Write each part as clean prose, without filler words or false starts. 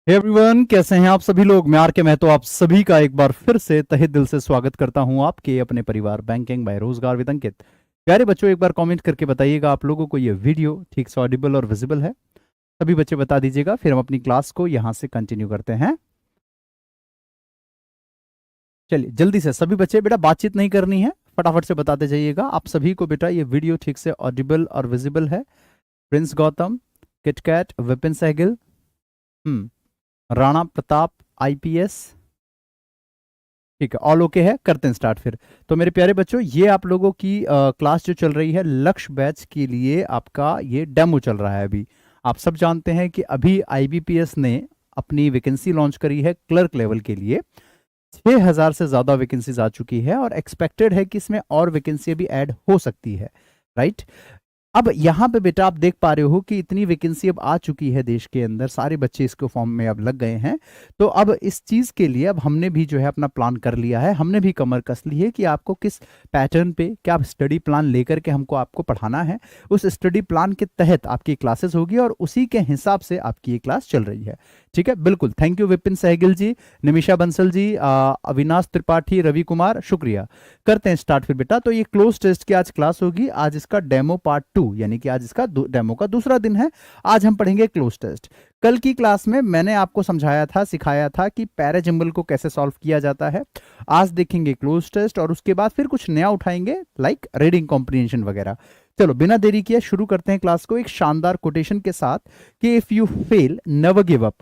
Hey everyone, कैसे हैं आप सभी लोग। मैं आर के महतो आप सभी का एक बार फिर से तहे दिल से स्वागत करता हूं आपके अपने परिवार बैंकिंग बाय रोजगार विद अंकित। प्यारे बच्चों, एक बार कमेंट करके बताइएगा आप लोगों को ये वीडियो ठीक से ऑडिबल और विजिबल है। सभी बच्चे बता दीजिएगा, फिर हम अपनी क्लास को यहां से कंटिन्यू करते हैं। चलिए जल्दी से सभी बच्चे, बेटा बातचीत नहीं करनी है, फटाफट से बताते जाइएगा आप सभी को। बेटा ये वीडियो ठीक से ऑडिबल और विजिबल है। Prince Gautam, KitKat, Vipin Sahgil, Rana Pratap, IPS, ठीक है, ऑल ओके है। करते हैं स्टार्ट फिर। तो मेरे प्यारे बच्चों, ये आप लोगों की क्लास जो चल रही है लक्ष्य बैच के लिए, आपका ये डेमो चल रहा है अभी। आप सब जानते हैं कि अभी आईबीपीएस ने अपनी वैकेंसी लॉन्च करी है क्लर्क लेवल के लिए। 6000 से ज्यादा वैकेंसीज आ चुकी है और एक्सपेक्टेड है कि इसमें और वैकेंसी भी ऐड हो सकती है, राइट। अब यहाँ पे बेटा आप देख पा रहे हो कि इतनी वैकेंसी अब आ चुकी है देश के अंदर, सारे बच्चे इसके फॉर्म में अब लग गए हैं। तो अब इस चीज के लिए अब हमने भी जो है अपना प्लान कर लिया है, हमने भी कमर कस ली है कि आपको किस पैटर्न पे क्या स्टडी प्लान लेकर के हमको आपको पढ़ाना है। उस स्टडी प्लान के तहत आपकी क्लासेस होगी और उसी के हिसाब से आपकी ये क्लास चल रही है, ठीक है। बिल्कुल, थैंक यू विपिन सहगिल जी, निमिषा बंसल जी, अविनाश त्रिपाठी, रवि कुमार, शुक्रिया। करते हैं स्टार्ट फिर बेटा। तो ये क्लोज टेस्ट की आज क्लास होगी। आज इसका डेमो पार्ट 2, यानी कि आज इसका डेमो का दूसरा दिन है। आज हम पढ़ेंगे क्लोज टेस्ट। कल की क्लास में मैंने आपको समझाया था, सिखाया था कि पैराजिम्बल को कैसे सॉल्व किया जाता है। आज देखेंगे क्लोज टेस्ट और उसके बाद फिर कुछ नया उठाएंगे, लाइक रीडिंग कॉम्प्रिहेंशन वगैरह। चलो बिना देरी किए शुरू करते हैं क्लास को एक शानदार कोटेशन के साथ कि if you fail never give up,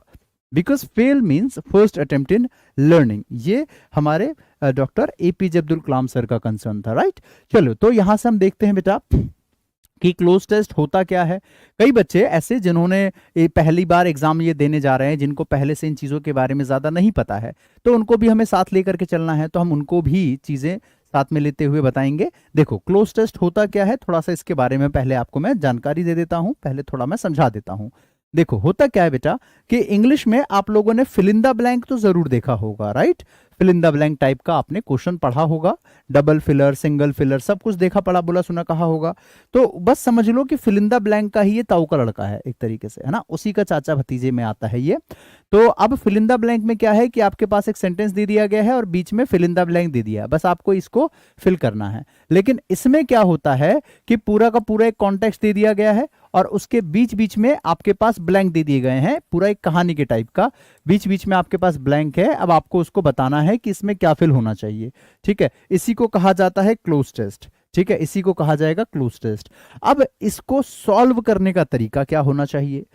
because fail means first attempt in learning. ये हमारे doctor APJ Abdul Kalam sir का कंसर्न था, राइट। चलो तो यहां से हम देखते हैं बेटा कि क्लोज टेस्ट होता क्या है। कई बच्चे ऐसे जिन्होंने पहली बार एग्जाम ये देने जा रहे हैं, जिनको पहले से इन चीजों के बारे में ज्यादा नहीं पता है, तो उनको भी हमें साथ लेकर के चलना है। तो हम उनको भी चीजें साथ में लेते हुए बताएंगे। देखो क्लोज टेस्ट होता क्या है, थोड़ा सा इसके बारे में पहले आपको मैं जानकारी दे देता हूं, पहले थोड़ा मैं समझा देता हूं। देखो होता क्या है बेटा कि इंग्लिश में आप लोगों ने फिल इन द ब्लैंक तो जरूर देखा होगा, right. Fill in the blank type का आपने क्वेश्चन पढ़ा होगा, डबल फिलर, सिंगल फिलर, सब कुछ देखा, पढ़ा, बोला, सुना, कहा होगा। तो बस समझ लो कि फिल इन द ब्लैंक का ही ये ताऊ का लड़का है एक तरीके से, है ना, उसी का चाचा भतीजे में आता है ये। तो अब फिल इन द ब्लैंक में क्या है कि आपके पास एक सेंटेंस दे दिया गया है और बीच में फिल इन द ब्लैंक दे दिया है, बस आपको इसको फिल करना है। लेकिन इसमें क्या होता है कि पूरा का पूरा एक कॉन्टेक्स्ट दे दिया गया है और उसके बीच बीच में आपके पास ब्लैंक दे दिए गए हैं, पूरा एक कहानी के टाइप का। बीच बीच में आपके पास ब्लैंक है, अब आपको उसको बताना है कि इसमें क्या फिल होना चाहिए, ठीक है। इसी को कहा जाता है क्लोज टेस्ट, ठीक है, इसी को कहा जाएगा क्लोज टेस्ट। अब इसको सॉल्व करने का तरीका क्या होना चाहिए,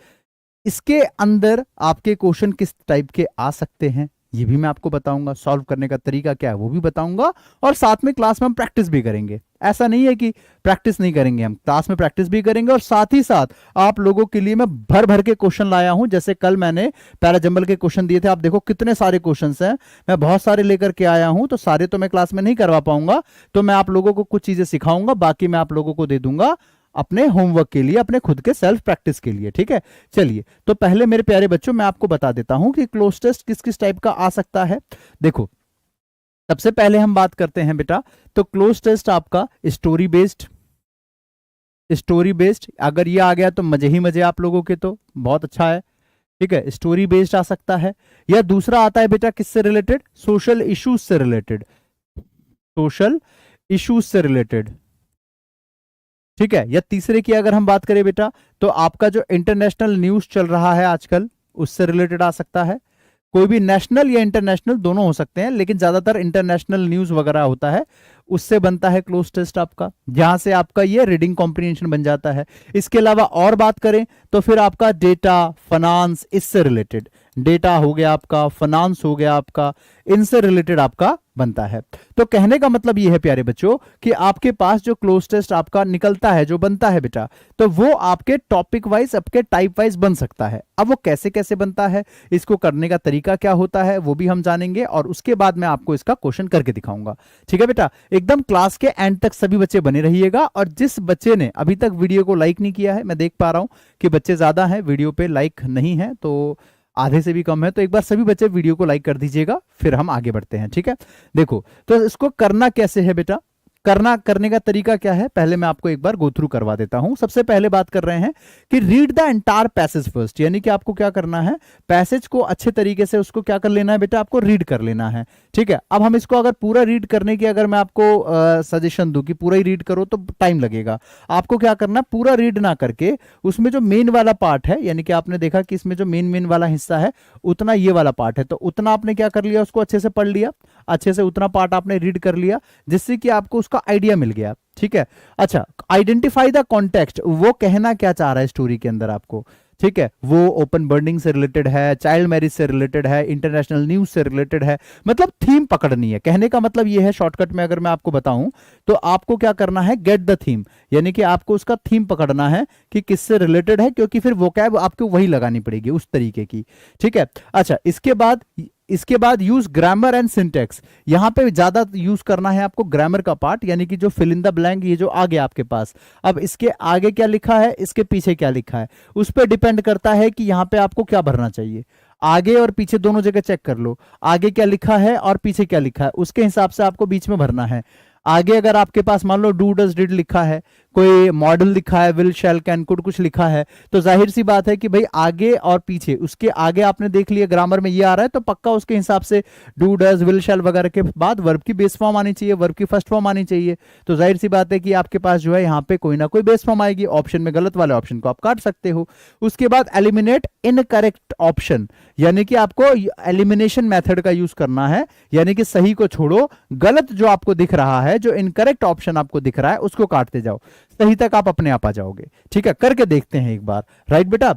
इसके अंदर आपके क्वेश्चन किस टाइप के आ सकते हैं ये भी मैं आपको बताऊंगा, सॉल्व करने का तरीका क्या है वो भी बताऊंगा, और साथ में क्लास में हम प्रैक्टिस भी करेंगे। ऐसा नहीं है कि प्रैक्टिस नहीं करेंगे, हम क्लास में प्रैक्टिस भी करेंगे और साथ ही साथ आप लोगों के लिए मैं भर भर के क्वेश्चन लाया हूं। जैसे कल मैंने पैराजंबल के क्वेश्चन दिए थे, आप देखो कितने सारे क्वेश्चंस हैं, मैं बहुत सारे लेकर के आया हूं। तो सारे तो मैं क्लास में नहीं करवा पाऊंगा, तो मैं आप लोगों को कुछ चीजें सिखाऊंगा, बाकी मैं आप लोगों को दे दूंगा अपने होमवर्क के लिए, अपने खुद के सेल्फ प्रैक्टिस के लिए, ठीक है। चलिए तो पहले मेरे प्यारे बच्चों मैं आपको बता देता हूं कि क्लोज टेस्ट किस किस टाइप का आ सकता है। देखो सबसे पहले हम बात करते हैं बेटा, तो क्लोज टेस्ट आपका स्टोरी बेस्ड, स्टोरी बेस्ड अगर ये आ गया तो मजे ही मजे आप लोगों के, तो बहुत अच्छा है, ठीक है। स्टोरी बेस्ड आ सकता है, या दूसरा आता है बेटा किससे रिलेटेड, सोशल इश्यूज से रिलेटेड, सोशल इश्यूज से रिलेटेड, ठीक है। या तीसरे की अगर हम बात करें बेटा, तो आपका जो इंटरनेशनल न्यूज चल रहा है आजकल उससे रिलेटेड आ सकता है। कोई भी नेशनल या इंटरनेशनल दोनों हो सकते हैं, लेकिन ज्यादातर इंटरनेशनल न्यूज वगैरह होता है, उससे बनता है क्लोज टेस्ट आपका, जहां से आपका ये रीडिंग कॉम्प्रिहेंशन बन जाता है। इसके अलावा और बात करें तो फिर आपका डेटा, फाइनेंस, इससे रिलेटेड, डेटा हो गया आपका, फाइनेंस हो गया आपका, इनसे रिलेटेड आपका बनता है। तो कहने का मतलब ये है प्यारे बच्चों कि आपके पास जो क्लोज टेस्ट आपका निकलता है, जो बनता है बेटा, तो वो आपके टॉपिक वाइज, आपके टाइप वाइज बन सकता है। अब वो कैसे कैसे बनता है, इसको करने का तरीका क्या होता है वो भी हम जानेंगे, और उसके बाद मैं आपको इसका क्वेश्चन करके दिखाऊंगा, ठीक है बेटा। एकदम क्लास के एंड तक सभी बच्चे बने रहिएगा। और जिस बच्चे ने अभी तक वीडियो को लाइक नहीं किया है, मैं देख पा रहा हूं कि बच्चे ज्यादा हैं, वीडियो पे लाइक नहीं है, तो आधे से भी कम है, तो एक बार सभी बच्चे वीडियो को लाइक कर दीजिएगा, फिर हम आगे बढ़ते हैं, ठीक है। देखो तो इसको करना कैसे है बेटा, करने का तरीका क्या है, पहले मैं आपको एक बार गो थ्रू करवा देता हूं। सबसे पहले बात कर रहे हैं कि read the entire passage first, यानी कि आपको क्या करना है, पैसेज को अच्छे तरीके से उसको क्या कर लेना है बेटा, आपको रीड कर लेना है। ठीक है, अब हम इसको अगर पूरा रीड करने की अगर मैं आपको सजेशन दूं कि पूरा ही रीड करो तो टाइम लगेगा। आपको क्या करना, पूरा रीड ना करके उसमें जो मेन वाला पार्ट है, यानी कि आपने देखा कि इसमें जो मेन वाला हिस्सा है उतना ये वाला पार्ट है, तो उतना आपने क्या कर लिया, उसको अच्छे से पढ़ लिया, अच्छे से उतना पार्ट आपने रीड कर लिया, जिससे कि आपको उसका आइडिया मिल गया। ठीक है, अच्छा, आइडेंटिफाई द कॉन्टेक्स्ट, वो कहना क्या चाह रहा है स्टोरी के अंदर आपको। ठीक है, वो ओपन बर्निंग से रिलेटेड है, चाइल्ड मैरिज से रिलेटेड है, इंटरनेशनल न्यूज से रिलेटेड है, मतलब थीम पकड़नी है। कहने का मतलब ये है, शॉर्टकट में अगर मैं आपको बताऊं तो आपको क्या करना है, गेट द थीम, यानी कि आपको उसका थीम पकड़ना है कि किससे रिलेटेड है, क्योंकि फिर वोकैब आपको वही लगानी पड़ेगी उस तरीके की। ठीक है, अच्छा, इसके बाद यूज ग्रामर एंड सिंटेक्स, यहां पे ज्यादा यूज करना है आपको ग्रामर का पार्ट, यानी कि जो फिल इन द ब्लैंक, ये जो आगे आपके पास, अब इसके आगे क्या लिखा है, इसके पीछे क्या लिखा है, उस पर डिपेंड करता है कि यहां पे आपको क्या भरना चाहिए। आगे और पीछे दोनों जगह चेक कर लो, आगे क्या लिखा है और पीछे क्या लिखा है, उसके हिसाब से आपको बीच में भरना है। आगे अगर आपके पास मान लो डू डज डिड लिखा है, कोई मॉडल लिखा है, विल शैल कैन कुड कुछ लिखा है, तो जाहिर सी बात है कि भाई आगे और पीछे, उसके आगे आपने देख लिया ग्रामर में ये आ रहा है, तो पक्का उसके हिसाब से डू डज विल शैल वगैरह के बाद वर्ब की बेस फॉर्म आनी चाहिए, वर्ब की फर्स्ट फॉर्म आनी चाहिए। तो जाहिर सी बात है कि आपके पास जो है यहाँ पे कोई ना कोई बेस फॉर्म आएगी, ऑप्शन में गलत वाले ऑप्शन को आप काट सकते हो। उसके बाद एलिमिनेट इनकरेक्ट ऑप्शन, यानी कि आपको एलिमिनेशन मेथड का यूज करना है, यानी कि सही को छोड़ो, गलत जो आपको दिख रहा है, जो इनकरेक्ट ऑप्शन आपको दिख रहा है उसको काटते जाओ, सही तक आप अपने आप आ जाओगे। ठीक है, करके देखते हैं एक बार। राइट बेटा,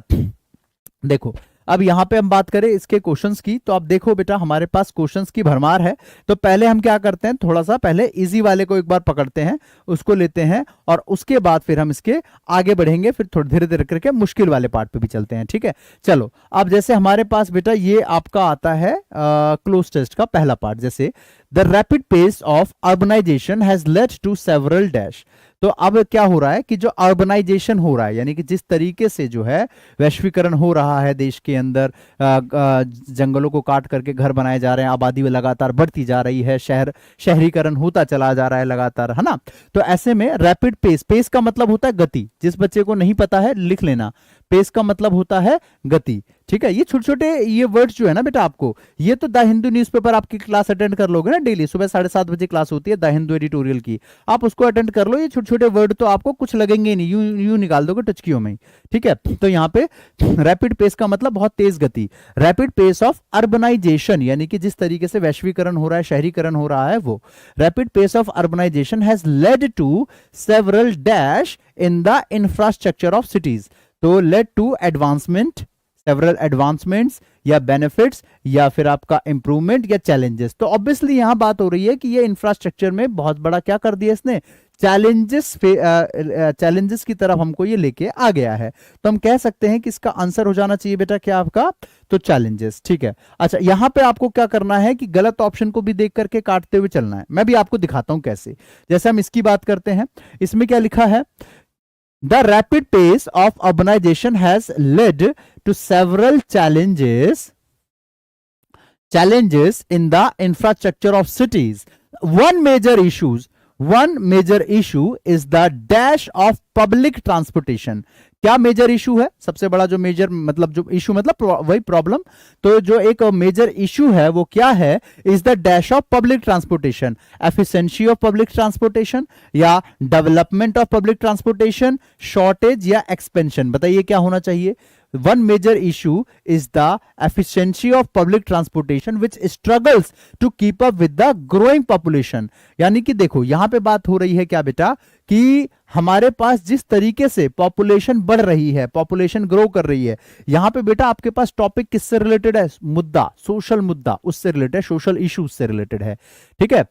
देखो अब यहां पे हम बात करें इसके क्वेश्चंस की, तो आप देखो बेटा हमारे पास क्वेश्चंस की भरमार है। तो पहले हम क्या करते हैं, थोड़ा सा पहले इजी वाले को एक बार पकड़ते हैं, उसको लेते हैं, और उसके बाद फिर हम इसके आगे बढ़ेंगे, फिर थोड़ी धीरे धीरे करके मुश्किल वाले पार्ट पे भी चलते हैं। ठीक है, चलो अब जैसे हमारे पास बेटा ये आपका आता है क्लोज टेस्ट का पहला पार्ट, जैसे the rapid pace of urbanisation has led to several dash. तो अब क्या हो रहा है कि जो अर्बनाइजेशन हो रहा है, यानी कि जिस तरीके से जो है वैश्वीकरण हो रहा है देश के अंदर, जंगलों को काट करके घर बनाए जा रहे हैं, आबादी लगातार बढ़ती जा रही है, शहरीकरण होता चला जा रहा है लगातार, है ना। तो ऐसे में रैपिड पेस, पेस का मतलब होता है गति, जिस बच्चे को नहीं पता है लिख लेना, पेस का मतलब होता है गति। ठीक है, ये छोटे छोटे ये वर्ड्स जो है ना बेटा, आपको ये तो द हिंदू न्यूज़पेपर आपकी क्लास अटेंड कर लोगे ना, डेली सुबह 7:30 बजे क्लास होती है द हिंदू एडिटोरियल की, आप उसको अटेंड कर लो। ये छोटे छोटे वर्ड तो आपको कुछ लगेंगे नहीं, यूं निकाल दोगे टचकियों में। ठीक है, तो यहाँ पे रैपिड पेस का मतलब बहुत तेज गति, रैपिड पेस ऑफ अर्बनाइजेशन, यानी कि जिस तरीके से वैश्वीकरण हो रहा है, शहरीकरण हो रहा है, वो rapid pace of urbanisation has led to several dash in the infrastructure of cities. तो led to advancement, several advancements या बेनिफिट्स, या फिर आपका इंप्रूवमेंट या चैलेंजेस। तो ऑब्वियसली यहां बात हो रही है कि ये इंफ्रास्ट्रक्चर में बहुत बड़ा क्या कर दिया इसने, चैलेंजेस की तरफ हमको ये लेके आ गया है। तो हम कह सकते हैं कि इसका आंसर हो जाना चाहिए बेटा क्या आपका, तो चैलेंजेस। ठीक है, अच्छा यहां पे आपको क्या करना है कि गलत ऑप्शन को भी देख करके काटते हुए चलना है। मैं भी आपको दिखाता हूं कैसे। जैसे हम इसकी बात करते हैं, इसमें क्या लिखा है, The rapid pace of urbanization has led to several challenges in the infrastructure of cities. One major issue is the dash of public transportation. क्या मेजर इशू है, सबसे बड़ा जो मेजर मतलब जो इशू मतलब वही प्रॉब्लम, तो जो एक मेजर इशू है वो क्या है, is the dash of public transportation, efficiency of public transportation, या development of public transportation, shortage या एक्सपेंशन। बताइए क्या होना चाहिए। One major issue is the efficiency of public transportation which struggles to keep up with the growing population। यानी कि देखो यहां पे बात हो रही है क्या बेटा, कि हमारे पास जिस तरीके से पॉपुलेशन बढ़ रही है, पॉपुलेशन ग्रो कर रही है, यहां पे बेटा आपके पास टॉपिक किससे रिलेटेड है, मुद्दा, सोशल मुद्दा उससे रिलेटेड है, सोशल इश्यूज से रिलेटेड है। ठीक है,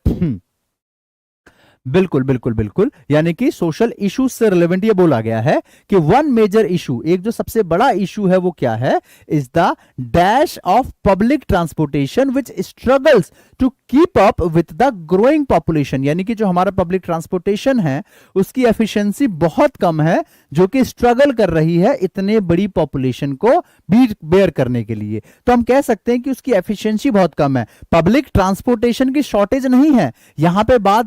बिल्कुल बिल्कुल बिल्कुल, यानी कि सोशल इश्यूज से रिलेवेंट ये बोला गया है कि वन मेजर इशू, एक जो सबसे बड़ा इशू है वो क्या है, is the dash of public transportation which struggles to keep up with the growing population. यानी कि जो हमारा पब्लिक ट्रांसपोर्टेशन है उसकी एफिशिएंसी बहुत कम है, जो कि स्ट्रगल कर रही है इतने बड़ी पॉपुलेशन को बेयर करने के लिए। तो हम कह सकते हैं कि उसकी एफिशिएंसी बहुत कम है। पब्लिक ट्रांसपोर्टेशन की शॉर्टेज नहीं है यहां पे बात,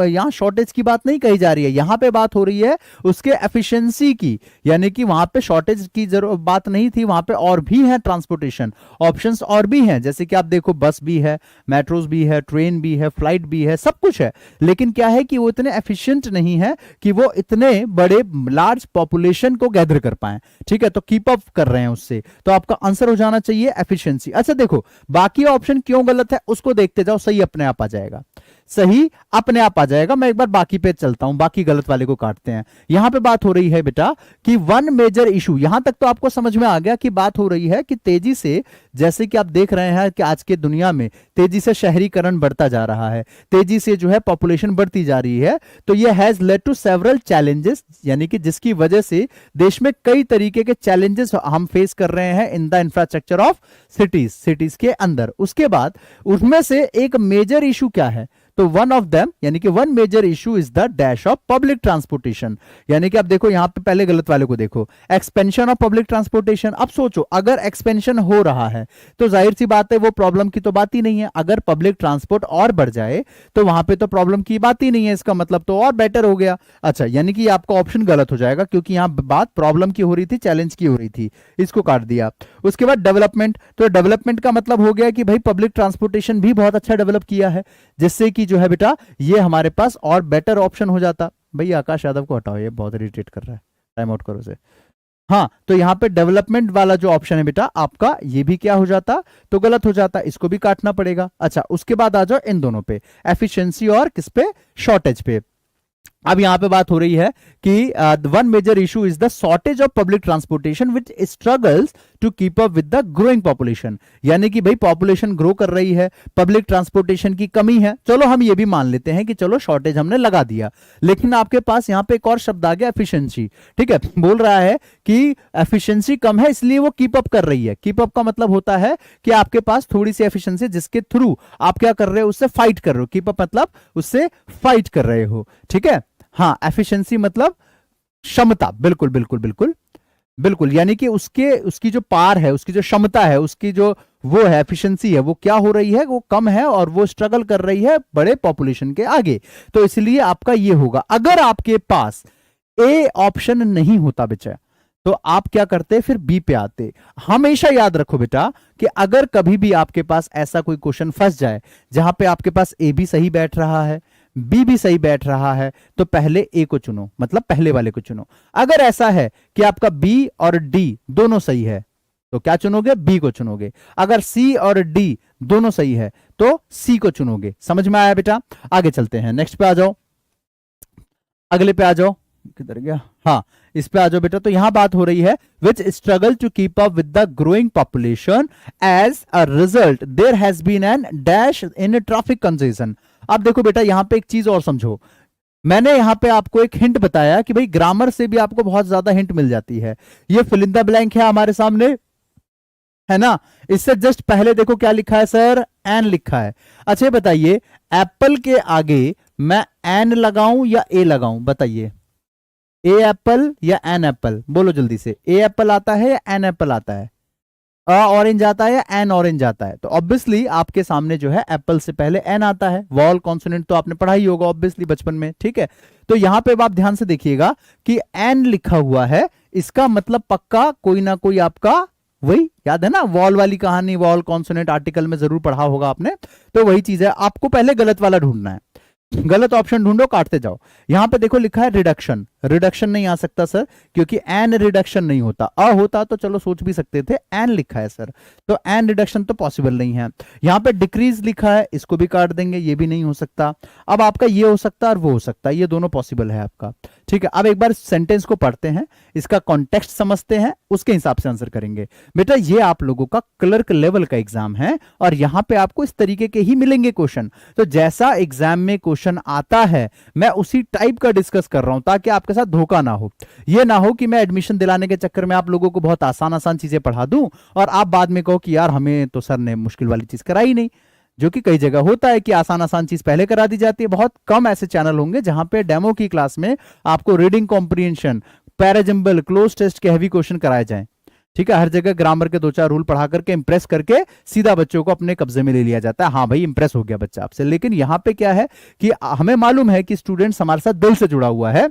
यहां शॉर्टेज की बात नहीं कही जा रही है, यहां पे बात हो रही है उसके एफिशिएंसी की, यानी कि वहां पे शॉर्टेज की जरूरत बात नहीं थी, वहां पे और भी है ट्रांसपोर्टेशन ऑप्शंस और भी हैं, जैसे कि आप देखो बस भी है, मेट्रोज भी है, ट्रेन भी है, फ्लाइट भी है, सब कुछ है। लेकिन क्या है कि वो इतने एफिशिएंट नहीं है कि वो इतने बड़े लार्ज पॉपुलेशन को गैदर कर पाए। ठीक है, तो कीप अप कर रहे हैं उससे, तो आपका आंसर हो जाना चाहिए एफिशिएंसी। अच्छा देखो बाकी ऑप्शन क्यों गलत है उसको देखते जाओ, सही अपने आप आ जाएगा, सही अपने आप आ जाएगा। मैं एक बार बाकी पे चलता हूं, बाकी गलत वाले को काटते हैं। यहां पे बात हो रही है बेटा कि वन मेजर इशू, यहां तक तो आपको समझ में आ गया कि बात हो रही है कि तेजी से, जैसे कि आप देख रहे हैं कि आज के दुनिया में तेजी से शहरीकरण बढ़ता जा रहा है, तेजी से जो है पॉपुलेशन बढ़ती जा रही है, तो ये has led to several challenges, यानी कि जिसकी वजह से देश में कई तरीके के चैलेंजेस हम फेस कर रहे हैं इन द इंफ्रास्ट्रक्चर ऑफ सिटीज के अंदर। उसके बाद उसमें से एक मेजर इशू क्या है, तो वन ऑफ देम, यानी कि one major issue is the dash of public transportation. यानी कि आप देखो यहां पे पहले गलत वाले को देखो, एक्सपेंशन ऑफ पब्लिक ट्रांसपोर्टेशन। अब सोचो अगर एक्सपेंशन हो रहा है तो जाहिर सी बात है वो प्रॉब्लम की तो बात ही नहीं है। अगर पब्लिक ट्रांसपोर्ट और बढ़ जाए तो वहां पे तो प्रॉब्लम की बात ही नहीं है, इसका मतलब तो और बेटर हो गया। अच्छा, यानी कि आपका ऑप्शन गलत हो जाएगा क्योंकि यहां बात प्रॉब्लम की हो रही थी, चैलेंज की हो रही थी, इसको काट दिया। उसके बाद डेवलपमेंट, तो डेवलपमेंट का मतलब हो गया कि भाई पब्लिक ट्रांसपोर्टेशन भी बहुत अच्छा डेवलप किया है, जिससे कि जो है बेटा ये हमारे पास और बेटर ऑप्शन हो जाता। भैया आकाश यादव को हटाओ, ये बहुत इरिटेट कर रहा है, टाइम आउट करो उसे। हाँ, तो यहां पे डेवलपमेंट वाला जो ऑप्शन है बेटा आपका, ये भी क्या हो जाता, तो गलत हो जाता, इसको भी काटना पड़ेगा। अच्छा, उसके बाद आ जाओ इन दोनों पे, एफिशिएंसी और किस पे, शॉर्टेज पे। अब यहां पे बात हो रही है कि one major issue is the shortage of public transportation which struggles to keep up with the growing population. यानी कि भाई पॉपुलेशन ग्रो कर रही है, पब्लिक ट्रांसपोर्टेशन की कमी है, चलो हम ये भी मान लेते हैं कि चलो शॉर्टेज हमने लगा दिया, लेकिन आपके पास यहां पे एक और शब्द आ गया एफिशिएंसी। ठीक है, बोल रहा है कि एफिशिएंसी कम है इसलिए वो कीप अप कर रही है। कीप अप का मतलब होता है कि आपके पास थोड़ी सी एफिशिएंसी जिसके थ्रू आप क्या कर रहे हो, उससे फाइट कर रहे हो। कीप अप मतलब उससे फाइट कर रहे हो। ठीक है, हाँ, एफिशिएंसी मतलब क्षमता, बिल्कुल बिल्कुल बिल्कुल बिल्कुल, यानी कि उसकी जो पार है, उसकी जो क्षमता है, उसकी जो वो है एफिशिएंसी है, वो क्या हो रही है, वो कम है और वो स्ट्रगल कर रही है बड़े पॉपुलेशन के आगे। तो इसलिए आपका ये होगा। अगर आपके पास ए ऑप्शन नहीं होता बेटा तो आप क्या करते, फिर बी पे आते। हमेशा याद रखो बेटा कि अगर कभी भी आपके पास ऐसा कोई क्वेश्चन फंस जाए जहां पे आपके पास ए भी सही बैठ रहा है, बी भी सही बैठ रहा है, तो पहले ए को चुनो, मतलब पहले वाले को चुनो। अगर ऐसा है कि आपका बी और डी दोनों सही है तो क्या चुनोगे, बी को चुनोगे। अगर सी और डी दोनों सही है तो सी को चुनोगे। समझ में आया बेटा? आगे चलते हैं, नेक्स्ट पे आ जाओ, अगले पे आ जाओ, किधर गया, हाँ इस पे आ जाओ बेटा। तो यहां बात हो रही है which struggle to keep up with the growing population as a result there has been an dash in traffic congestion. अब देखो बेटा यहां पे एक चीज और समझो, मैंने यहां पे आपको एक हिंट बताया कि भाई ग्रामर से भी आपको बहुत ज्यादा हिंट मिल जाती है। ये फिल इन द ब्लैंक है हमारे सामने, है ना? इससे जस्ट पहले देखो क्या लिखा है सर, एन लिखा है। अच्छा बताइए एप्पल के आगे मैं एन लगाऊं या ए लगाऊं, बताइए, ए एप्पल या एन एप्पल, बोलो जल्दी से। ए एप्पल आता है या एन एप्पल आता है? अ ऑरेंज आता है या एन ऑरेंज आता है? तो ऑब्वियसली आपके सामने जो है एप्पल से पहले एन आता है। वॉल कॉन्सोनेंट तो आपने पढ़ा ही होगा ऑब्वियसली बचपन में, ठीक है? तो यहां पे आप ध्यान से देखिएगा कि एन लिखा हुआ है, इसका मतलब पक्का कोई ना कोई आपका, वही याद है ना वॉल वाली कहानी, वॉल कॉन्सोनेंट आर्टिकल में जरूर पढ़ा होगा आपने, तो वही चीज है। आपको पहले गलत वाला ढूंढना है, गलत ऑप्शन ढूंढो, काटते जाओ। यहां पे देखो लिखा है रिडक्शन, रिडक्शन नहीं आ सकता सर क्योंकि एन रिडक्शन नहीं होता। अ होता तो चलो सोच भी सकते थे, एन लिखा है सर, तो एन रिडक्शन तो पॉसिबल नहीं है। यहां पे डिक्रीज लिखा है, इसको भी काट देंगे, ये भी नहीं हो सकता। अब आपका ये हो सकता है और वो हो सकता है, ये दोनों पॉसिबल है आपका, ठीक है? अब एक बार सेंटेंस को पढ़ते हैं, इसका कॉन्टेक्स्ट समझते हैं, उसके हिसाब से आंसर करेंगे। बेटा ये आप लोगों का क्लर्क लेवल का एग्जाम है और यहां पे आपको इस तरीके के ही मिलेंगे क्वेश्चन। तो जैसा एग्जाम में क्वेश्चन आता है मैं उसी टाइप का डिस्कस कर रहा हूं ताकि आपके साथ धोखा ना हो। ये ना हो कि मैं एडमिशन दिलाने के चक्कर में आप लोगों को बहुत आसान आसान चीजें पढ़ा दूं और आप बाद में कहो कि यार हमें तो सर ने मुश्किल वाली चीज कराई नहीं, जो कि कई जगह होता है कि आसान आसान चीज पहले करा दी जाती है। बहुत कम ऐसे चैनल होंगे जहां पे डेमो की क्लास में आपको reading comprehension, parajumble, cloze test के हैवी क्वेश्चन कराए जाएं। ठीक है, हर जगह ग्रामर के 2-4 रूल पढ़ा करके इंप्रेस करके सीधा बच्चों को अपने कब्जे में ले लिया जाता है। हाँ भाई, इंप्रेस हो गया बच्चा आपसे। लेकिन यहाँ पे क्या है कि हमें मालूम है कि स्टूडेंट्स हमारे साथ दिल से जुड़ा हुआ है,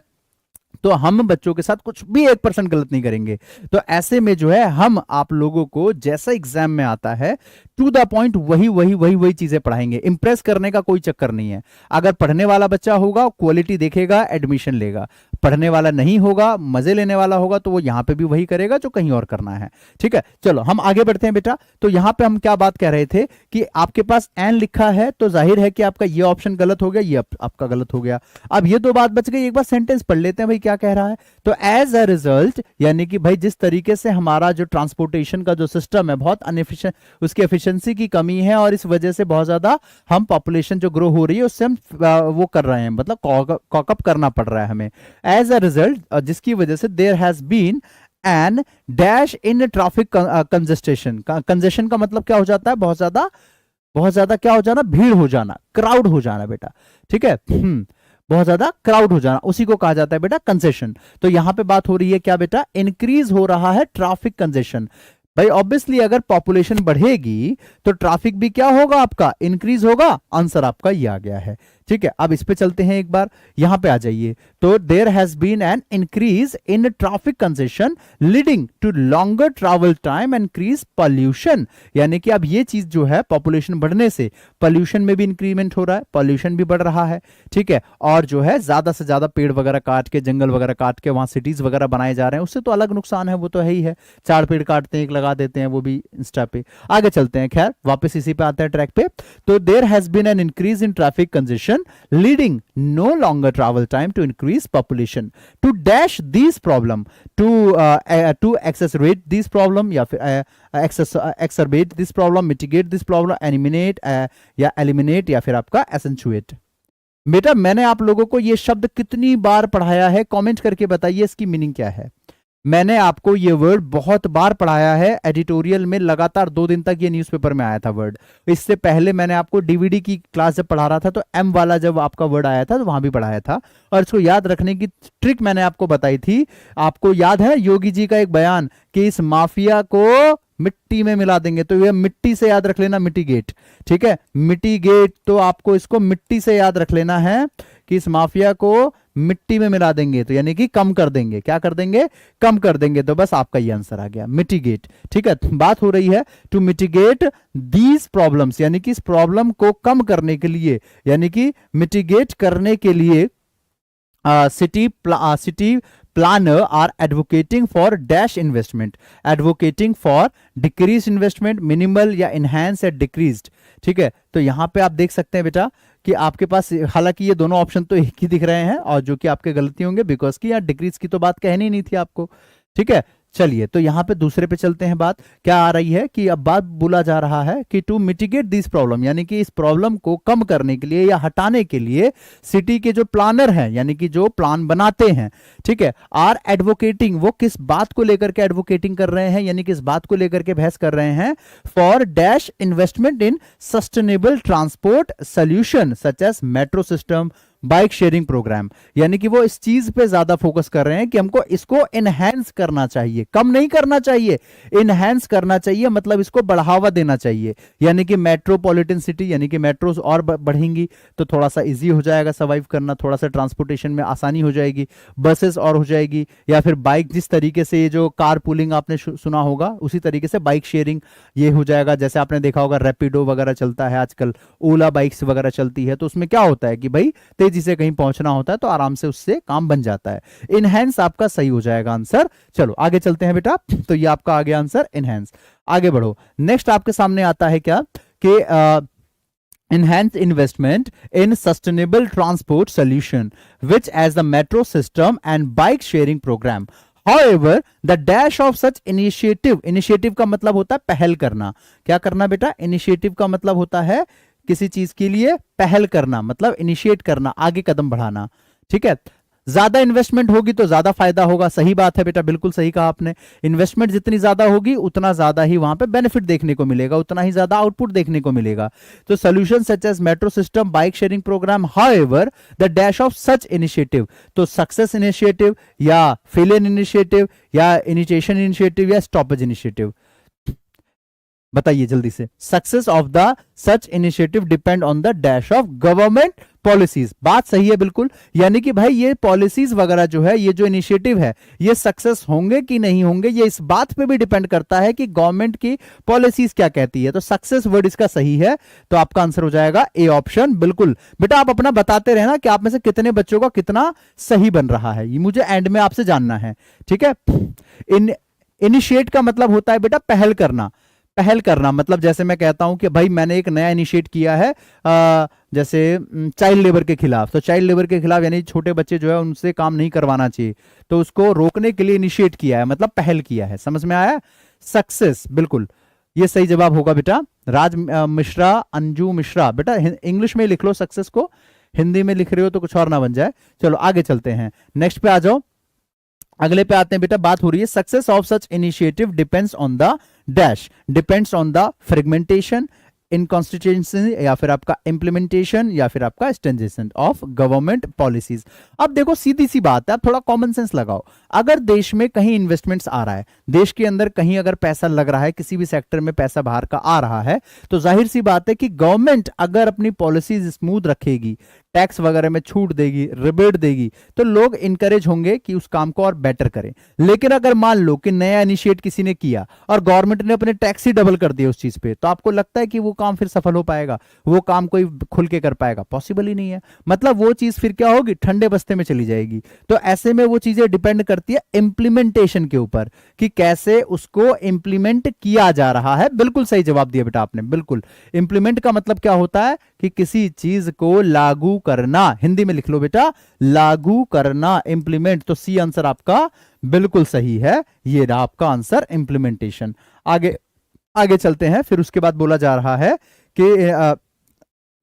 तो हम बच्चों के साथ कुछ भी 1% गलत नहीं करेंगे। तो ऐसे में जो है हम आप लोगों को जैसा एग्जाम में आता है टू द पॉइंट वही चीजें पढ़ाएंगे। इंप्रेस करने का कोई चक्कर नहीं है। अगर पढ़ने वाला बच्चा होगा, क्वालिटी देखेगा, एडमिशन लेगा। पढ़ने वाला नहीं होगा, मजे लेने वाला होगा, तो वो यहां पे भी वही करेगा जो कहीं और करना है। ठीक है, चलो हम आगे बढ़ते हैं बेटा। तो यहां पे हम क्या बात कह रहे थे कि आपके पास एन लिखा है, तो जाहिर है कि आपका ये ऑप्शन गलत हो गया, ये आपका गलत हो गया। अब ये 2 बात बच गई। एक बार सेंटेंस पढ़ लेते हैं भाई क्या कह रहा है। तो एज अ रिजल्ट, यानी कि भाई जिस तरीके से हमारा जो ट्रांसपोर्टेशन का जो सिस्टम है बहुत अनएफिशिएंट, उसकी एफिशिएंसी की कमी है, और इस वजह से बहुत ज्यादा हम पॉपुलेशन जो ग्रो हो रही है उससे हम वो कर रहे हैं, मतलब कॉकअप करना पड़ रहा है हमें। एज अ रिजल्ट, जिसकी वजह से there has been an dash in traffic congestion. Congestion का मतलब क्या हो जाता है? बहुत ज्यादा क्या हो जाना? भीड़ हो जाना, क्राउड हो जाना बेटा। ठीक है, बहुत ज्यादा क्राउड हो जाना, उसी को कहा जाता है बेटा कंजेशन। तो यहां पे बात हो रही है क्या बेटा? इंक्रीज हो रहा है ट्रैफिक कंजेशन। भाई ऑब्वियसली अगर पॉपुलेशन बढ़ेगी तो ट्रैफिक भी क्या होगा? आपका इंक्रीज होगा। आंसर आपका ये आ गया है। ठीक है, अब इस पे चलते हैं एक बार, यहां पे आ जाइए। तो there has been an increase in traffic congestion leading to longer travel time and increase pollution. यानी कि अब ये चीज जो है पॉपुलेशन बढ़ने से पॉल्यूशन में भी इंक्रीमेंट हो रहा है, पॉल्यूशन भी बढ़ रहा है। ठीक है, और जो है ज्यादा से ज्यादा पेड़ वगैरह काट के, जंगल वगैरह काट के वहां सिटीज वगैरह बनाए जा रहे हैं, उससे तो अलग नुकसान है, वो तो है ही है। 4 पेड़ काटते हैं, 1 लगा देते हैं, वो भी इंस्टा पे। आगे चलते हैं, खैर वापस इसी पे आते हैं ट्रैक पे। तो there has been an increase in traffic congestion leading no longer travel time to increase population to dash these problem to exacerbate these problem या फिर exacerbate this problem, mitigate this problem, eliminate या eliminate या फिर आपका accentuate। बेटा मैंने आप लोगों को ये शब्द कितनी बार पढ़ाया है? कमेंट करके बताइए इसकी मीनिंग क्या है। मैंने आपको ये वर्ड बहुत बार पढ़ाया है एडिटोरियल में, लगातार 2 दिन तक ये न्यूज़पेपर में आया था वर्ड। इससे पहले मैंने आपको डीवीडी की क्लास जब पढ़ा रहा था तो एम वाला जब आपका वर्ड आया था तो वहां भी पढ़ाया था, और इसको याद रखने की ट्रिक मैंने आपको बताई थी। आपको याद है योगी जी का एक बयान कि इस माफिया को मिट्टी में मिला देंगे, तो ये मिट्टी से याद रख लेना, मिटिगेट। ठीक है, मिटिगेट, तो आपको इसको मिट्टी से याद रख लेना है कि इस माफिया को मिट्टी में मिला देंगे, तो यानी कि कम कर देंगे। क्या कर देंगे? कम कर देंगे। तो बस आपका ये आंसर आ गया, मिटिगेट। ठीक है, बात हो रही है टू मिटिगेट दीज प्रॉब्लम्स, यानी कि इस प्रॉब्लम को कम करने के लिए, यानी कि मिटिगेट करने के लिए city planner are advocating for dash investment, advocating for decreased investment, minimal या enhance या decreased। ठीक है, तो यहां पे आप देख सकते हैं बेटा कि आपके पास, हालांकि ये दोनों ऑप्शन तो एक ही दिख रहे हैं और जो कि आपके गलती होंगे, बिकॉज कि यार डिक्रीज की तो बात कहनी नहीं थी आपको। ठीक है, चलिए तो यहां पे दूसरे पे चलते हैं। बात क्या आ रही है कि अब बात बोला जा रहा है कि टू मिटिगेट दिस प्रॉब्लम, यानी कि इस प्रॉब्लम को कम करने के लिए या हटाने के लिए सिटी के जो प्लानर हैं, यानी कि जो प्लान बनाते हैं, ठीक है, आर एडवोकेटिंग, वो किस बात को लेकर के एडवोकेटिंग कर रहे हैं, यानी कि इस बात को लेकर के बहस कर रहे हैं, for dash investment in sustainable transport solution such as metro system, bike sharing program. यानी कि वो इस चीज पे ज्यादा फोकस कर रहे हैं कि हमको इसको एनहेंस करना चाहिए, कम नहीं करना चाहिए, एनहेंस करना चाहिए, मतलब इसको बढ़ावा देना चाहिए। यानी कि मेट्रोपॉलिटन सिटी, यानी कि मेट्रोज और बढ़ेंगी तो थोड़ा सा इजी हो जाएगा सर्वाइव करना, थोड़ा सा ट्रांसपोर्टेशन में आसानी हो जाएगी, बसेस और हो जाएगी, या फिर बाइक, जिस तरीके से ये जो कार पूलिंग आपने सुना होगा उसी तरीके से बाइक शेयरिंग ये हो जाएगा। जैसे आपने देखा होगा रैपिडो वगैरह चलता है आजकल, ओला बाइक्स वगैरह चलती है, तो उसमें क्या होता है कि भाई तेजी से कहीं पहुंचना होता है तो आराम से उससे काम बन जाता है। इनहेंस आपका सही हो जाएगा आंसर। चलो आगे चलते हैं बेटा, तो ये आपका आ गया आंसर इनहेंस। आगे बढ़ो, नेक्स्ट आपके सामने आता है क्या कि enhance investment in sustainable transport solution which as the metro system and bike sharing program. However, the dash of such initiative, initiative का मतलब होता है पहल करना। क्या करना बेटा? initiative का मतलब होता है किसी चीज के लिए पहल करना, मतलब इनिशिएट करना, आगे कदम बढ़ाना। ठीक है, ज्यादा इन्वेस्टमेंट होगी तो ज्यादा फायदा होगा, सही बात है बेटा, बिल्कुल सही कहा आपने। इन्वेस्टमेंट जितनी ज्यादा होगी उतना ज्यादा ही वहां पे बेनिफिट देखने को मिलेगा, उतना ही ज्यादा आउटपुट देखने को मिलेगा। तो solution such as metro system, bike sharing program, however the dash of such initiative, तो सक्सेस इनिशिएटिव या फेलियर इनिशिएटिव या इनिशिएशन इनिशिएटिव या स्टॉपेज इनिशिएटिव, बताइए जल्दी से। Success of the such initiative depend on the dash of government policies, बात सही है बिल्कुल। यानी कि भाई ये पॉलिसीज वगैरह जो है, ये जो इनिशिएटिव है, ये सक्सेस होंगे कि नहीं होंगे, ये इस बात पे भी डिपेंड करता है कि गवर्नमेंट की पॉलिसीज क्या कहती है। तो सक्सेस वर्ड इसका सही है, तो आपका आंसर हो जाएगा ए ऑप्शन। बिल्कुल बेटा, आप अपना बताते रहना कि आप में से कितने बच्चों का कितना सही बन रहा है, ये मुझे एंड में आपसे जानना है, ठीक है। इनिशिएट का मतलब होता है बेटा पहल करना। पहल करना मतलब जैसे मैं कहता हूं कि भाई मैंने एक नया इनिशिएट किया है, जैसे चाइल्ड लेबर के खिलाफ, तो चाइल्ड लेबर के खिलाफ यानी छोटे बच्चे जो है उनसे काम नहीं करवाना चाहिए, तो उसको रोकने के लिए इनिशिएट किया है, मतलब पहल किया है, समझ में आया। सक्सेस, बिल्कुल ये सही जवाब होगा बेटा। राज मिश्रा, अंजू मिश्रा, बेटा इंग्लिश में लिख लो सक्सेस को, हिंदी में लिख रहे हो तो कुछ और ना बन जाए। चलो आगे चलते हैं, नेक्स्ट पे आ जाओ, अगले पे आते हैं बेटा। बात हो रही है success of such initiative depends on the dash, depends on the fragmentation, inconsistency या फिर आपका इंप्लीमेंटेशन या फिर आपका स्टेंजेशन ऑफ गवर्नमेंट पॉलिसीज। अब देखो सीधी सी बात है, अब थोड़ा कॉमन सेंस लगाओ। अगर देश में कहीं इन्वेस्टमेंट्स आ रहा है, देश के अंदर कहीं अगर पैसा लग रहा है, किसी भी सेक्टर में पैसा बाहर का आ रहा है, तो जाहिर सी बात है कि गवर्नमेंट अगर अपनी पॉलिसीज स्मूथ रखेगी, टैक्स वगैरह में छूट देगी, रिबेट देगी, तो लोग इंकरेज होंगे कि उस काम को और बेटर करें। लेकिन अगर मान लो कि नया इनिशिएट किसी ने किया और गवर्नमेंट ने अपने टैक्स ही डबल कर दिए उस चीज पे, तो आपको लगता है कि वो काम फिर सफल हो पाएगा, वो काम कोई खुल के कर पाएगा? पॉसिबल ही नहीं है। मतलब वो चीज फिर क्या होगी, ठंडे बस्ते में चली जाएगी। तो ऐसे में वो चीजें डिपेंड करती है इंप्लीमेंटेशन के ऊपर कि कैसे उसको इंप्लीमेंट किया जा रहा है। बिल्कुल सही जवाब दिया बेटा आपने, बिल्कुल। इंप्लीमेंट का मतलब क्या होता है कि किसी चीज को लागू करना, हिंदी में लिख लो बेटा, लागू करना, इंप्लीमेंट। तो सी आंसर आपका बिल्कुल सही है, ये रहा आपका आंसर इंप्लीमेंटेशन। आगे आगे चलते हैं, फिर उसके बाद बोला जा रहा है कि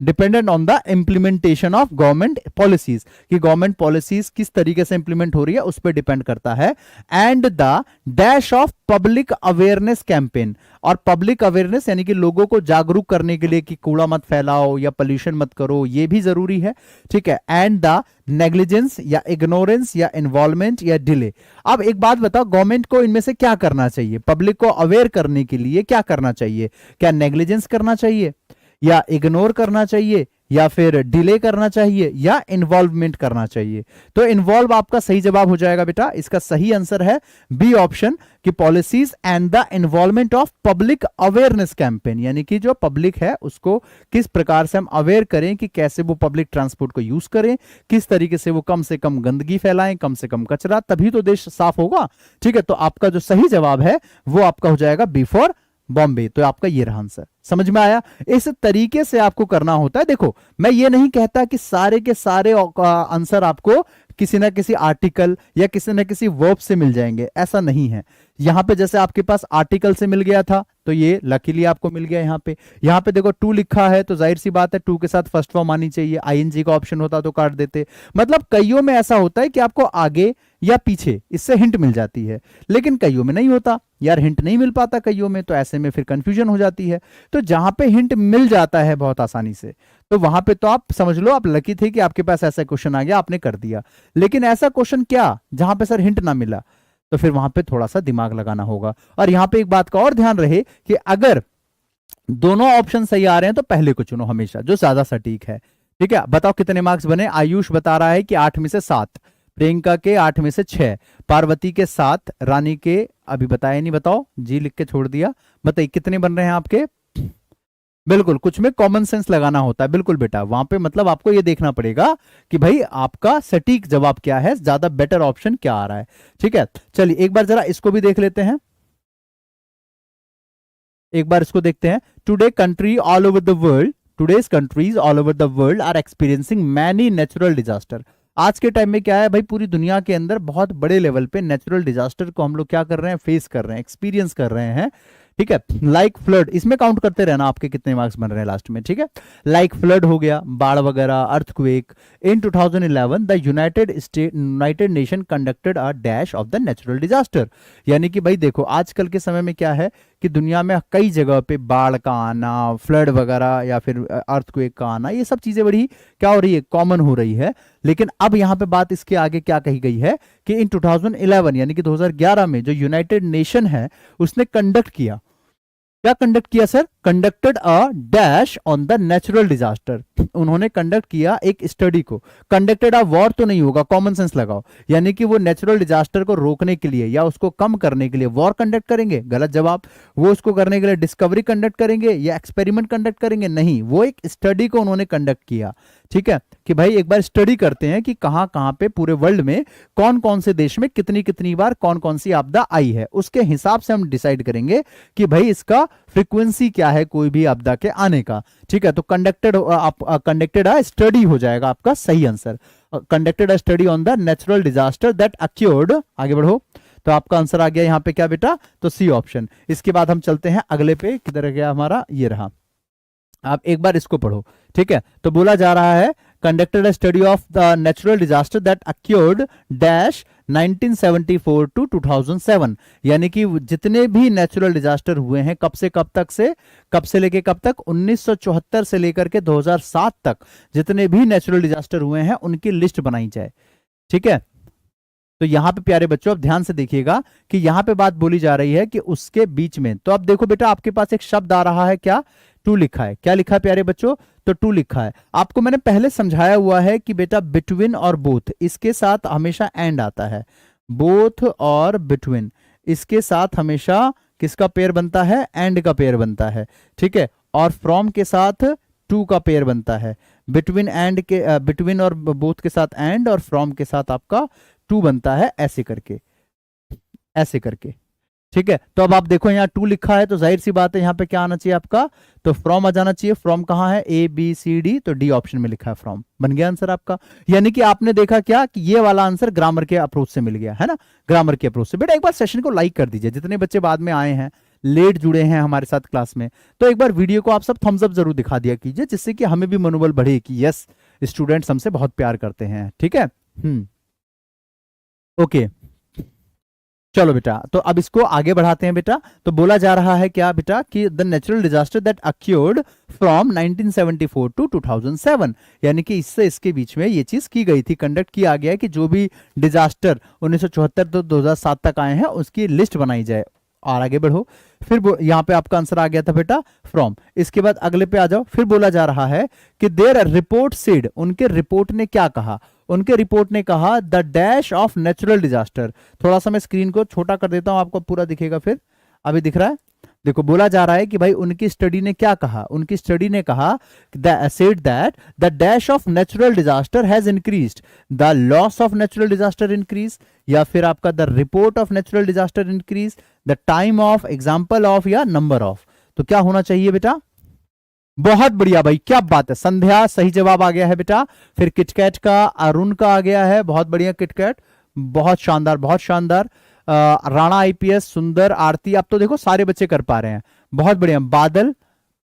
dependent on the implementation of government policies, कि गवर्नमेंट पॉलिसीज किस तरीके से इंप्लीमेंट हो रही है उस पर डिपेंड करता है। And the dash of public awareness campaign, और पब्लिक अवेयरनेस यानी कि लोगों को जागरूक करने के लिए कि कूड़ा मत फैलाओ या पोल्यूशन मत करो, ये भी जरूरी है, ठीक है। एंड द नेग्लिजेंस या इग्नोरेंस या इन्वॉल्वमेंट या डिले। अब एक बात बताओ, गवर्नमेंट को इनमें से क्या करना चाहिए? पब्लिक को अवेयर करने के लिए क्या करना चाहिए? क्या नेग्लिजेंस करना चाहिए, या इग्नोर करना चाहिए, या फिर डिले करना चाहिए, या इन्वॉल्वमेंट करना चाहिए? तो इन्वॉल्व आपका सही जवाब हो जाएगा बेटा। इसका सही आंसर है बी ऑप्शन, कि policies and the involvement of public awareness campaign, यानी कि जो पब्लिक है उसको किस प्रकार से हम अवेयर करें कि कैसे वो पब्लिक ट्रांसपोर्ट को यूज करें, किस तरीके से वो कम से कम गंदगी फैलाएं, कम से कम कचरा, तभी तो देश साफ होगा, ठीक है। तो आपका जो सही जवाब है वो आपका हो जाएगा बी फॉर बॉम्बे। तो आपका ये रहा आंसर, समझ में आया? इस तरीके से आपको करना होता है। देखो मैं ये नहीं कहता कि सारे के सारे आंसर आपको किसी ना किसी आर्टिकल या किसी ना किसी वर्ब से मिल जाएंगे, ऐसा नहीं है। यहां पे जैसे आपके पास आर्टिकल से मिल गया था तो ये लकीली आपको मिल गया। यहाँ पे देखो टू लिखा है तो जाहिर सी बात है टू के साथ फर्स्ट फॉर्म आनी चाहिए, आईएनजी का ऑप्शन होता तो काट देते। मतलब कईयों में ऐसा होता है कि आपको आगे या पीछे इससे हिंट मिल जाती है, लेकिन कईयों में नहीं होता यार, हिंट नहीं मिल पाता कईयों में, तो ऐसे में फिर कंफ्यूजन हो जाती है। तो जहां पे हिंट मिल जाता है बहुत आसानी से, तो वहां पे तो आप समझ लो आप लकी थे कि आपके पास ऐसा क्वेश्चन आ गया, आपने कर दिया। लेकिन ऐसा क्वेश्चन क्या जहां पे सर हिंट ना मिला, तो फिर वहां पे थोड़ा सा दिमाग लगाना होगा। और यहां पे एक बात का और ध्यान रहे कि अगर दोनों ऑप्शन सही आ रहे हैं तो पहले को चुनो हमेशा, जो ज्यादा सटीक है, ठीक है। बताओ कितने मार्क्स बने? आयुष बता रहा है कि 8 में से 7, प्रियंका के 8 में से 6, पार्वती के 7, रानी के अभी बताया नहीं, बताओ जी लिख के छोड़ दिया। बताइए कितने बन रहे हैं आपके? बिल्कुल, कुछ में कॉमन सेंस लगाना होता है, बिल्कुल बेटा। वहां पे मतलब आपको ये देखना पड़ेगा कि भाई आपका सटीक जवाब क्या है, ज्यादा बेटर ऑप्शन क्या आ रहा है, ठीक है। चलिए एक बार जरा इसको भी देख लेते हैं, एक बार इसको देखते हैं। Today country all over the world, today's countries all over the world are experiencing many natural disaster. आज के टाइम में क्या है भाई, पूरी दुनिया के अंदर बहुत बड़े लेवल पे नेचुरल डिजास्टर को हम लोग क्या कर रहे हैं, फेस कर रहे हैं, एक्सपीरियंस कर रहे हैं, ठीक है। लाइक फ्लड, इसमें काउंट करते रहना आपके कितने मार्क्स बन रहे हैं लास्ट में, ठीक है। लाइक फ्लड हो गया, बाढ़ वगैरह, earthquake. In 2011 the United nation conducted a dash of the natural disaster. यानी कि भाई देखो आजकल के समय में क्या है कि दुनिया में कई जगह पे बाढ़ का आना, फ्लड वगैरह या फिर अर्थक्वेक का आना, ये सब चीजें बड़ी क्या हो रही है, कॉमन हो रही है। लेकिन अब यहां पे बात इसके आगे क्या कही गई है कि इन 2011 यानी कि 2011 में जो यूनाइटेड नेशन है उसने कंडक्ट किया, क्या कंडक्ट किया sir, conducted a dash on the natural disaster. उन्होंने कंडक्ट किया एक स्टडी को। कंडक्टेड अ वॉर तो नहीं होगा, कॉमन सेंस लगाओ। यानी कि वो नेचुरल डिजास्टर को रोकने के लिए या उसको कम करने के लिए वॉर कंडक्ट करेंगे, गलत जवाब। वो उसको करने के लिए डिस्कवरी कंडक्ट करेंगे या एक्सपेरिमेंट कंडक्ट करेंगे, नहीं, वो एक स्टडी को उन्होंने कंडक्ट किया। ठीक है, कि भाई एक बार स्टडी करते हैं कि कहां कहां पे पूरे वर्ल्ड में कौन कौन से देश में कितनी कितनी बार कौन कौन सी आपदा आई है, उसके हिसाब से हम डिसाइड करेंगे कि भाई इसका फ्रीक्वेंसी क्या है कोई भी आपदा के आने का। ठीक है, तो कंडक्टेड अ स्टडी हो जाएगा आपका सही answer. Conducted a study on the natural disaster that accrued, आगे बढ़ो। तो आपका आंसर आ गया यहां पे क्या बेटा, तो सी ऑप्शन। इसके बाद हम चलते हैं अगले पे, किधर गया हमारा, ये रहा। आप एक बार इसको पढ़ो, ठीक है। तो बोला जा रहा है conducted a study of the natural disaster that occurred dash 1974 to 2007। यानी कि जितने भी नेचुरल डिजास्टर हुए हैं कब से कब तक से, कब से लेके कब तक, 1974 से लेकर के 2007 तक जितने भी नेचुरल डिजास्टर हुए हैं उनकी लिस्ट बनाई जाए। ठीक है, तो यहां पे प्यारे बच्चों आप ध्यान से देखिएगा कि यहां पे बात बोली जा रही है कि उसके बीच में, तो अब देखो बेटा आपके पास एक शब्द आ रहा है, क्या, टू लिखा है। क्या लिखा है प्यारे बच्चों, तो टू लिखा है। आपको मैंने पहले समझाया हुआ है कि बेटा बिटवीन और बोथ, इसके साथ हमेशा एंड आता है। बोथ और बिटवीन, इसके साथ हमेशा किसका पेयर बनता है, एंड का पेयर बनता है। ठीक है, और फ्रॉम के साथ टू का पेयर बनता है। बिटवीन एंड के, बिटवीन और बोथ के साथ एंड, और फ्रॉम के साथ आपका टू बनता है, ऐसे करके, ऐसे करके। ठीक है, तो अब आप देखो यहाँ टू लिखा है तो जाहिर सी बात है यहाँ पे क्या आना चाहिए आपका, तो फ्रॉम आ जाना चाहिए। फ्रॉम कहाँ है, ए बी सी डी, तो डी ऑप्शन में लिखा है फ्रॉम, बन गया आंसर आपका। यानी कि आपने देखा क्या कि ये वाला आंसर ग्रामर के अप्रोच से मिल गया है ना, ग्रामर के अप्रोच से। बेटा एक बार सेशन को लाइक कर दीजिए, जितने बच्चे बाद में आए हैं, लेट जुड़े हैं हमारे साथ क्लास में, तो एक बार वीडियो को आप सब थम्स अप जरूर दिखा दिया कीजिए, जिससे कि हमें भी मनोबल बढ़े कि यस स्टूडेंट्स हमसे बहुत प्यार करते हैं। ठीक है, ओके, चलो बेटा, तो अब इसको आगे बढ़ाते हैं बेटा। तो बोला जा रहा है क्या बेटा कि the natural disaster that occurred from 1974 to 2007, यानी कि इससे इसके बीच में ये चीज की गई थी, कंडक्ट किया गया कि जो भी डिजास्टर 1974 तो 2007 तक आए हैं उसकी लिस्ट बनाई जाए। और आगे बढ़ो, फिर यहां पे आपका आंसर आ गया था बेटा फ्रॉम। इसके बाद अगले पे आ जाओ, फिर बोला जा रहा है कि देयर रिपोर्ट सेड, उनके रिपोर्ट ने क्या कहा, उनके रिपोर्ट ने कहा the dash of natural disaster. थोड़ा सा मैं स्क्रीन को छोटा कर देता हूं, आपको पूरा दिखेगा फिर, अभी दिख रहा है। देखो बोला जा रहा है कि भाई उनकी स्टडी ने क्या कहा, उनकी स्टडी ने कहा said that the dash of natural disaster has increased, the loss of natural disaster increase, या फिर आपका the report of natural disaster increase, the time of, example of, या नंबर ऑफ। तो क्या होना चाहिए बेटा, बहुत बढ़िया भाई, क्या बात है, संध्या सही जवाब आ गया है बेटा। फिर किटकैट का अरुण का आ गया है, बहुत बढ़िया किटकैट, बहुत शानदार बहुत शानदार। राणा आईपीएस, सुंदर, आरती, आप तो देखो सारे बच्चे कर पा रहे हैं, बहुत बढ़िया। बादल,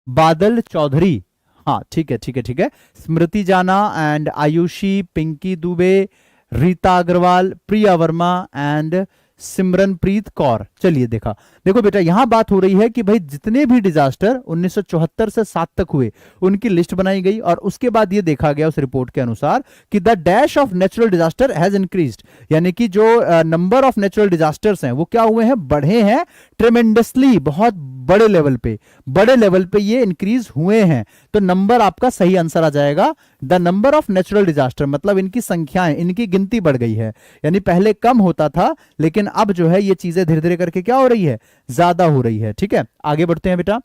बादल चौधरी, हाँ ठीक है ठीक है ठीक है। Smriti Jana and Ayushi, Pinki Dubey, Rita Agarwal, Priya Verma and Simranpreet Kaur. चलिए देखा, देखो बेटा यहां बात हो रही है कि भाई जितने भी डिजास्टर 1974 से 7 तक हुए उनकी लिस्ट बनाई गई, और उसके बाद ये देखा गया उस रिपोर्ट के अनुसार कि the dash of natural disaster has increased, यानी कि जो नंबर ऑफ नेचुरल डिजास्टर्स हैं वो क्या हुए हैं, बढ़े हैं ट्रेमेंडसली, बहुत बड़े लेवल पे, बड़े लेवल पे ये इंक्रीज हुए हैं। तो नंबर आपका सही आंसर आ जाएगा, the number of natural disaster, मतलब इनकी संख्याएं, इनकी गिनती बढ़ गई है। यानी पहले कम होता था लेकिन अब जो है ये चीजें धीरे धीरे करके क्या हो रही है, ज्यादा हो रही है। ठीक है, आगे बढ़ते हैं बेटा,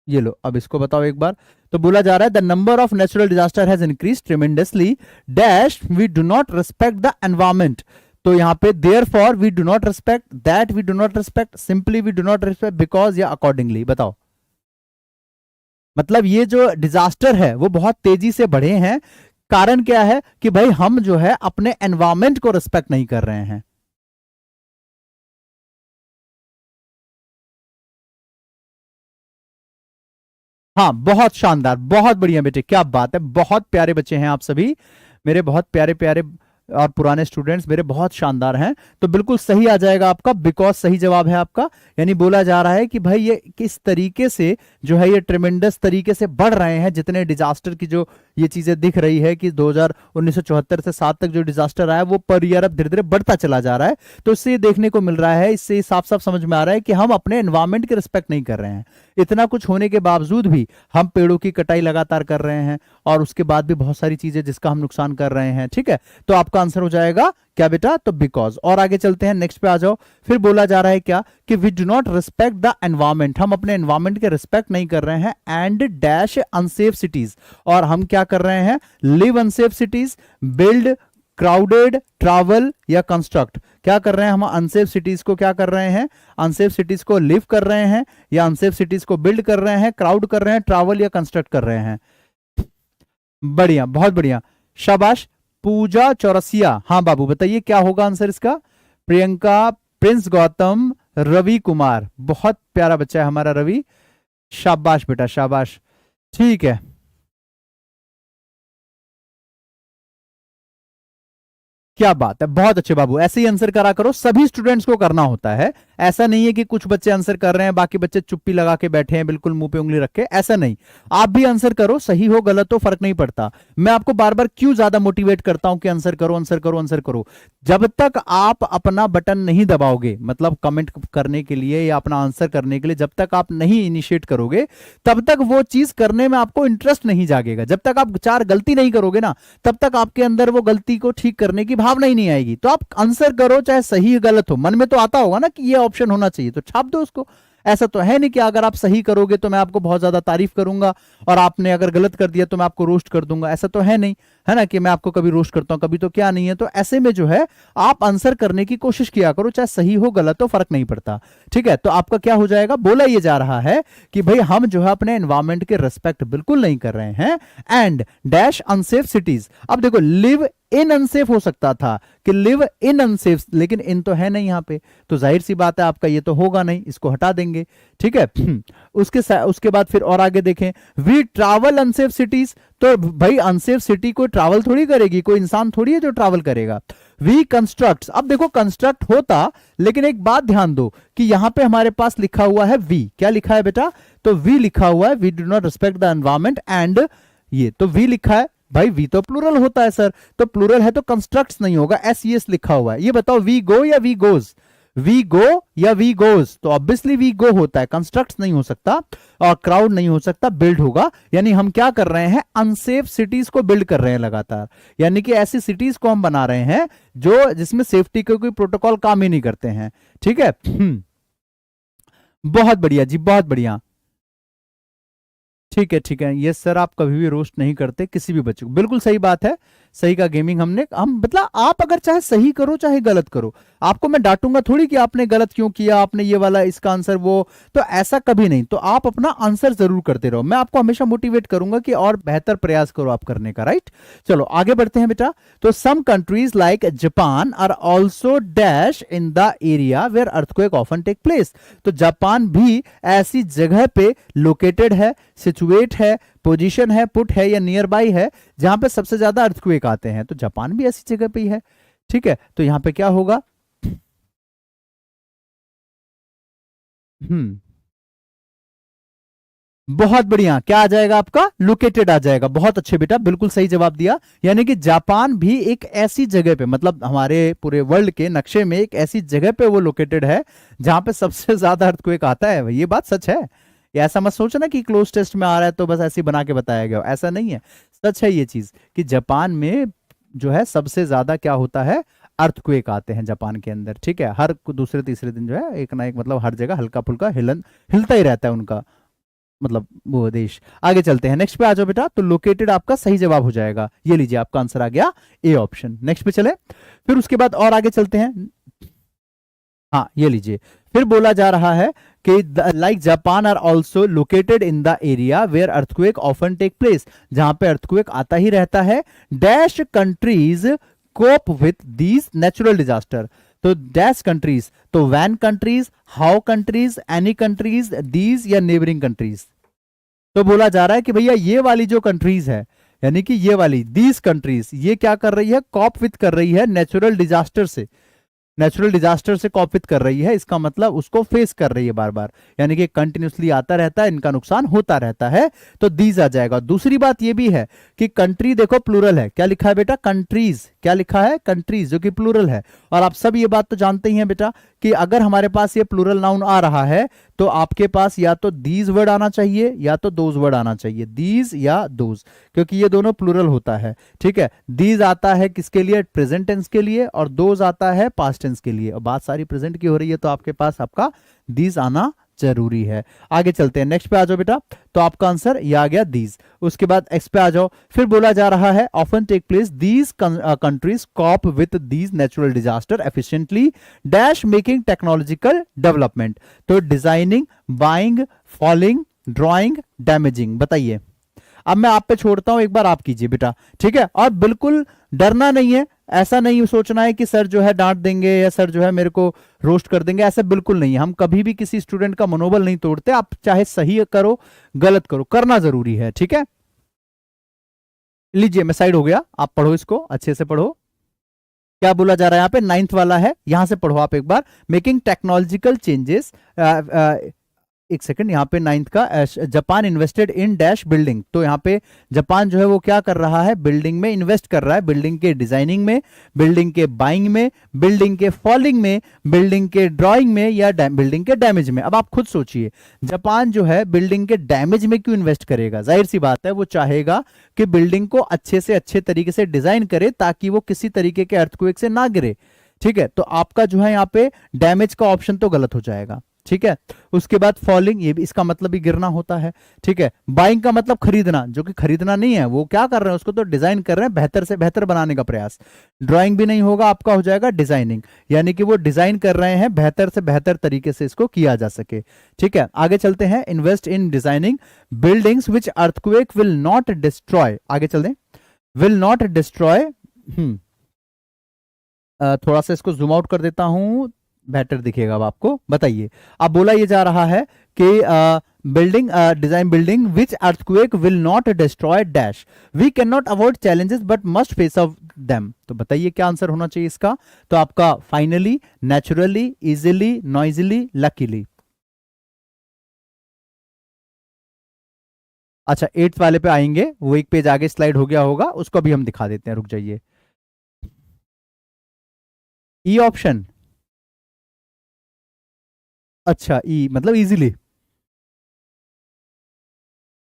ये लो अब इसको बताओ एक बार। तो बोला जा रहा है the number of natural disaster has increase tremendously dash we do not respect the environment. तो यहां पे therefore we do not respect, that we do not respect, simply we do not respect, because या accordingly, बताओ। मतलब ये जो disaster है वो बहुत तेजी से बढ़े हैं, कारण क्या है कि भाई हम जो है अपने एनवायरमेंट को रिस्पेक्ट नहीं कर रहे हैं। हाँ, बहुत शानदार, बहुत बढ़िया बेटे, क्या बात है, बहुत प्यारे बच्चे हैं आप सभी, मेरे बहुत प्यारे प्यारे और पुराने स्टूडेंट्स मेरे बहुत शानदार हैं। तो बिल्कुल सही आ जाएगा आपका, बिकॉज सही जवाब है आपका। यानी बोला जा रहा है कि भाई ये किस तरीके से जो है ये ट्रेमेंडस तरीके से बढ़ रहे हैं, जितने डिजास्टर की जो ये चीजें दिख रही है कि 1974 से 7 तक जो डिजास्टर आया वो पर ईयर अब धीरे धीरे बढ़ता चला जा रहा है। तो इससे ये देखने को मिल रहा है, इससे साफ साफ समझ में आ रहा है कि हम अपने एनवायरमेंट की रिस्पेक्ट नहीं कर रहे हैं। इतना कुछ होने के बावजूद भी हम पेड़ों की कटाई लगातार कर रहे हैं, और उसके बाद भी बहुत सारी चीजें जिसका हम नुकसान कर रहे हैं। ठीक है, तो आपका आंसर हो जाएगा क्या बेटा, तो बिकॉज। और आगे चलते हैं, नेक्स्ट पे आ जाओ। फिर बोला जा रहा है क्या कि we do not respect the environment, हम अपने एनवायरमेंट के रिस्पेक्ट नहीं कर रहे हैं, एंड डैश अनसेफ सिटीज, और हम क्या कर रहे हैं, live unsafe cities, build crowded, travel या कंस्ट्रक्ट। क्या कर रहे हैं हम, अनसेफ सिटीज को क्या कर रहे हैं, अनसेफ सिटीज को लिव कर रहे हैं, या अनसेफ सिटीज को बिल्ड कर रहे हैं, क्राउड कर रहे हैं, ट्रैवल या कंस्ट्रक्ट कर रहे हैं। बढ़िया, बहुत बढ़िया, शाबाश। पूजा चौरसिया, हाँ बाबू बताइए क्या होगा आंसर इसका। प्रियंका, प्रिंस गौतम, रवि कुमार, बहुत प्यारा बच्चा है हमारा रवि, शाबाश बेटा शाबाश। ठीक है, क्या बात है, बहुत अच्छे बाबू, ऐसे ही आंसर करा करो, सभी स्टूडेंट्स को करना होता है। ऐसा नहीं है कि कुछ बच्चे आंसर कर रहे हैं बाकी बच्चे चुप्पी लगा के बैठे हैं बिल्कुल मुंह पे उंगली रख के, ऐसा नहीं। आप भी आंसर करो, सही हो गलत हो फर्क नहीं पड़ता। मैं आपको बार बार क्यों ज्यादा मोटिवेट करता हूं कि आंसर करो आंसर करो आंसर करो। जब तक आप अपना बटन नहीं दबाओगे, मतलब कमेंट करने के लिए या अपना आंसर करने के लिए, जब तक आप नहीं इनिशिएट करोगे तब तक वो चीज करने में आपको इंटरेस्ट नहीं जागेगा। जब तक आप 4 गलती नहीं करोगे ना, तब तक आपके अंदर वो गलती को ठीक करने की भावना ही नहीं आएगी। तो आप आंसर करो, चाहे सही गलत हो, मन में तो आता होगा ना कि ये ऑप्शन होना चाहिए, तो छाप दो उसको। ऐसा तो है नहीं कि अगर आप सही करोगे तो मैं आपको बहुत ज्यादा तारीफ करूंगा, और आपने अगर गलत कर दिया तो मैं आपको रोस्ट कर दूंगा, ऐसा तो है नहीं, है ना, कि मैं आपको कभी रोस्ट करता हूं कभी, तो क्या नहीं है। तो ऐसे में जो है आप आंसर करने की कोशिश किया करो, चाहे सही हो गलत हो फर्क नहीं पड़ता। ठीक है, तो आपका क्या हो जाएगा, बोला ये जा रहा है कि भाई हम जो है अपने एनवायरमेंट के रिस्पेक्ट बिल्कुल नहीं कर रहे हैं, एंड डैश अनसेफ सिटीज। अब देखो, लिव इन अनसेफ हो सकता था कि लिव इन अनसेफ, लेकिन इन तो है नहीं यहां पे, तो जाहिर सी बात है आपका ये तो होगा नहीं, इसको हटा देंगे। ठीक है, उसके बाद फिर और आगे देखें, वी ट्रैवल अनसेफ सिटीज, तो भाई अनसेफ सिटी कोई ट्रैवल थोड़ी करेगी, कोई इंसान थोड़ी है जो ट्रैवल करेगा। वी कंस्ट्रक्ट, अब देखो कंस्ट्रक्ट होता, लेकिन एक बात ध्यान दो कि यहां पे हमारे पास लिखा हुआ है वी, क्या लिखा है बेटा, तो वी लिखा हुआ है, we do not respect the environment, and ये तो वी लिखा है भाई, वी तो प्लूरल होता है सर, तो प्लूरल है तो कंस्ट्रक्ट्स नहीं होगा, एस लिखा हुआ है। ये बताओ वी गो या वी गोज, वी गो या वी गोज, तो ऑब्वियसली वी गो होता है, कंस्ट्रक्ट्स नहीं हो सकता, और क्राउड नहीं हो सकता, बिल्ड होगा। यानी हम क्या कर रहे हैं, अनसेफ सिटीज को बिल्ड कर रहे हैं लगातार, यानी कि ऐसी सिटीज को हम बना रहे हैं जो जिसमें सेफ्टी के कोई प्रोटोकॉल काम ही नहीं करते हैं। ठीक है, बहुत बढ़िया जी, बहुत बढ़िया। ठीक है ठीक है, ये सर आप कभी भी रोस्ट नहीं करते किसी भी बच्चे को, बिल्कुल सही बात है। सही का गेमिंग हम मतलब आप अगर चाहे सही करो चाहे गलत करो, आपको मैं डांटूंगा थोड़ी कि आपने गलत क्यों किया, आपने ये वाला इसका आंसर वो, तो ऐसा कभी नहीं। तो आप अपना आंसर जरूर करते रहो, मैं आपको हमेशा मोटिवेट करूंगा कि और बेहतर प्रयास करो आप करने का, राइट। चलो आगे बढ़ते हैं बेटा। तो some countries like Japan are also dash in the area where earthquake often take place, तो जापान भी ऐसी जगह पे लोकेटेड है, सिचुएट है, पोजीशन है, पुट है या नियर बाई है जहां पे सबसे ज्यादा अर्थक्वेक आते हैं, तो जापान भी ऐसी जगह पे ही है। ठीक है, तो यहां पे क्या होगा, हम्म, बहुत बढ़िया, क्या आ जाएगा आपका, लोकेटेड आ जाएगा, बहुत अच्छे बेटा, बिल्कुल सही जवाब दिया। यानी कि जापान भी एक ऐसी जगह पे, मतलब हमारे पूरे वर्ल्ड के नक्शे में एक ऐसी जगह पे वो लोकेटेड है जहां पे सबसे ज्यादा अर्थक्वेक आता है। ये बात सच है, ये ऐसा मत सोचना कि क्लोज टेस्ट में आ रहा है तो बस ऐसे ही बना के बताया गया, ऐसा नहीं है, सच है ये चीज कि जापान में जो है सबसे ज्यादा क्या होता है, अर्थक्वेक आते हैं जापान के अंदर। ठीक है, हर दूसरे तीसरे दिन जो है एक ना एक, मतलब हर जगह हल्का फुल्का हिलता ही रहता है उनका, मतलब वो देश। आगे चलते हैं, नेक्स्ट पे आ जाओ बेटा। तो लोकेटेड आपका सही जवाब हो जाएगा, ये लीजिए आपका आंसर आ गया ए ऑप्शन। नेक्स्ट पे चले, फिर उसके बाद और आगे चलते हैं। हाँ ये लीजिए, फिर बोला जा रहा है कि like Japan are also located in the area where earthquake often take place, जहां पे अर्थक्वेक आता ही रहता है। Dash countries cope with these natural disaster, तो डैश कंट्रीज, तो when countries, how countries, any countries, these या नेबरिंग कंट्रीज। तो बोला जा रहा है कि भैया ये वाली जो कंट्रीज है, यानी कि ये वाली दीज कंट्रीज, ये क्या कर रही है, कॉप विथ कर रही है नेचुरल डिजास्टर से, नेचुरल डिजास्टर से कॉपित कर रही है। इसका मतलब उसको फेस कर रही है बार बार, यानी कि कंटिन्यूसली आता रहता है, इनका नुकसान होता रहता है, तो दीज आ जाएगा। दूसरी बात ये भी है कि कंट्री देखो प्लूरल है, क्या लिखा है बेटा, कंट्रीज, क्या लिखा है, कंट्रीज, जो कि प्लूरल है। और आप सब ये बात तो जानते ही हैं बेटा कि अगर हमारे पास ये प्लूरल नाउन आ रहा है तो आपके पास या तो दीज वर्ड आना चाहिए या तो दोज वर्ड आना चाहिए, दीज या दोज, क्योंकि ये दोनों प्लूरल होता है। ठीक है, दीज आता है किसके लिए, प्रेजेंट टेंस के लिए, और दोज आता है पास्ट टेंस के लिए। और बात सारी प्रेजेंट की हो रही है तो आपके पास आपका दीज आना जरूरी है। आगे चलते हैं, नेक्स्ट पे आ जाओ बेटा। तो आपका आंसर ये आ गया दीज। उसके बाद एक्स पे आ जाओ। फिर बोला जा रहा है often take place these countries cope with these natural disaster efficiently dash making technological development. तो designing, buying, falling, drawing, damaging, बताइए। अब मैं आप पे छोड़ता हूं, एक बार आप कीजिए बेटा, ठीक है। और बिल्कुल डरना नहीं है, ऐसा नहीं सोचना है कि सर जो है डांट देंगे या सर जो है मेरे को रोस्ट कर देंगे, ऐसा बिल्कुल नहीं है। हम कभी भी किसी स्टूडेंट का मनोबल नहीं तोड़ते, आप चाहे सही करो गलत करो, करना जरूरी है, ठीक है। लीजिए मैं साइड हो गया, आप पढ़ो इसको अच्छे से पढ़ो। क्या बोला जा रहा है यहाँ पे, नाइन्थ वाला है, यहां से पढ़ो आप एक बार। मेकिंग टेक्नोलॉजिकल चेंजेस, एक सेकंड, यहाँ पे नाइन्थ का, Japan invested in dash building. तो यहाँ पे जापान जो है वो क्या कर रहा है, बिल्डिंग में इन्वेस्ट कर रहा है, बिल्डिंग के डिजाइनिंग में, बिल्डिंग के बाइंग में, बिल्डिंग के फॉलिंग में, बिल्डिंग के ड्राइंग में, या बिल्डिंग के डैमेज में। अब आप खुद सोचिए, जापान जो है बिल्डिंग के डैमेज में क्यों इन्वेस्ट करेगा, जाहिर सी बात है वो चाहेगा कि बिल्डिंग को अच्छे से अच्छे तरीके से डिजाइन करे ताकि वो किसी तरीके के अर्थक्वेक से ना गिरे। ठीक है, तो आपका जो है यहाँ पे डैमेज का ऑप्शन तो गलत हो जाएगा, ठीक है। उसके बाद फॉलिंग, ये भी इसका मतलब भी गिरना होता है, ठीक है। बाइंग का मतलब खरीदना, जो कि खरीदना नहीं है, वो क्या कर रहे हैं, उसको तो डिजाइन कर रहे हैं, बेहतर से बेहतर बनाने का प्रयास। ड्राइंग भी नहीं होगा, आपका हो जाएगा डिजाइनिंग, यानी कि वो डिजाइन कर रहे हैं बेहतर से बेहतर तरीके से इसको किया जा सके, ठीक है। आगे चलते हैं, invest in designing buildings which earthquake will not destroy. आगे चलते हैं, विल नॉट डिस्ट्रॉय। थोड़ा सा इसको जूम आउट कर देता हूं, बेटर दिखेगा अब आपको। बताइए, अब बोला ये जा रहा है कि building design building which earthquake will not destroy dash, we can not avoid challenges but must face of them. तो बताइए क्या आंसर होना चाहिए इसका। तो आपका finally, naturally, easily, noisily, luckily. अच्छा, 8th वाले पे आएंगे, वो एक पेज आगे स्लाइड हो गया होगा, उसको भी हम दिखा देते हैं, रुक जाइए। ई ऑप्शन, अच्छा ई मतलब इजीली।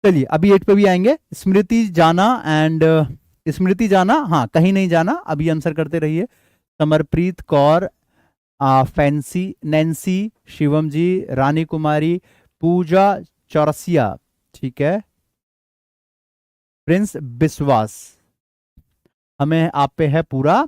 चलिए अभी 8 पे भी आएंगे, स्मृति जाना एंड स्मृति जाना, हाँ कहीं नहीं जाना, अभी आंसर करते रहिए। समरप्रीत कौर, फैंसी, नैन्सी, शिवम जी, रानी कुमारी, पूजा चौरसिया, ठीक है, प्रिंस बिस्वास, हमें आप पे है पूरा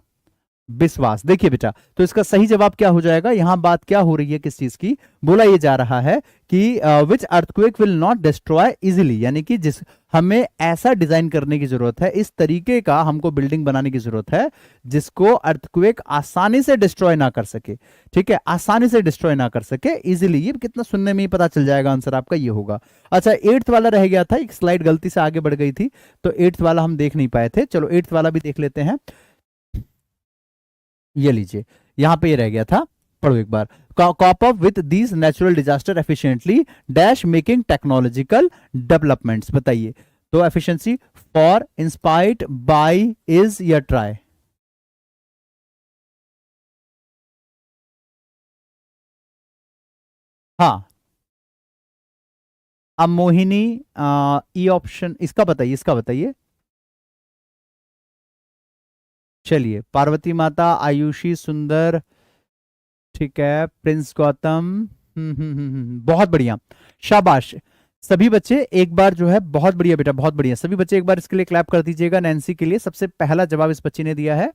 विश्वास। देखिए बेटा, तो इसका सही जवाब क्या हो जाएगा, यहां बात क्या हो रही है, किस चीज की बोला ये जा रहा है कि which earthquake will not destroy easily, यानी कि जिस हमें ऐसा डिजाइन करने की जरूरत है, इस तरीके का हमको बिल्डिंग बनाने की जरूरत है जिसको अर्थक्वेक आसानी से डिस्ट्रॉय ना कर सके, ठीक है, आसानी से डिस्ट्रॉय ना कर सके, इजिली। ये कितना सुनने में ही पता चल जाएगा, आंसर आपका ये होगा। अच्छा, 8th वाला रह गया था, एक स्लाइड गलती से आगे बढ़ गई थी, तो 8th वाला हम देख नहीं पाए थे, चलो 8th वाला भी देख लेते हैं। ये लीजिए, यहां पे ये रह गया था, पढ़ो एक बार। Cope up with these natural disaster efficiently dash making technological developments. बताइए, तो efficiency for, inspired by, is या ट्राई। हाँ, अब मोहिनी, ई ऑप्शन, इसका बताइए, इसका बताइए। चलिए, पार्वती माता, आयुषी सुंदर, ठीक है, प्रिंस गौतम, बहुत बढ़िया, शाबाश। सभी बच्चे एक बार जो है, बहुत बढ़िया बेटा, बहुत बढ़िया, सभी बच्चे एक बार इसके लिए क्लैप कर दीजिएगा। नैन्सी के लिए सबसे पहला जवाब इस बच्ची ने दिया है,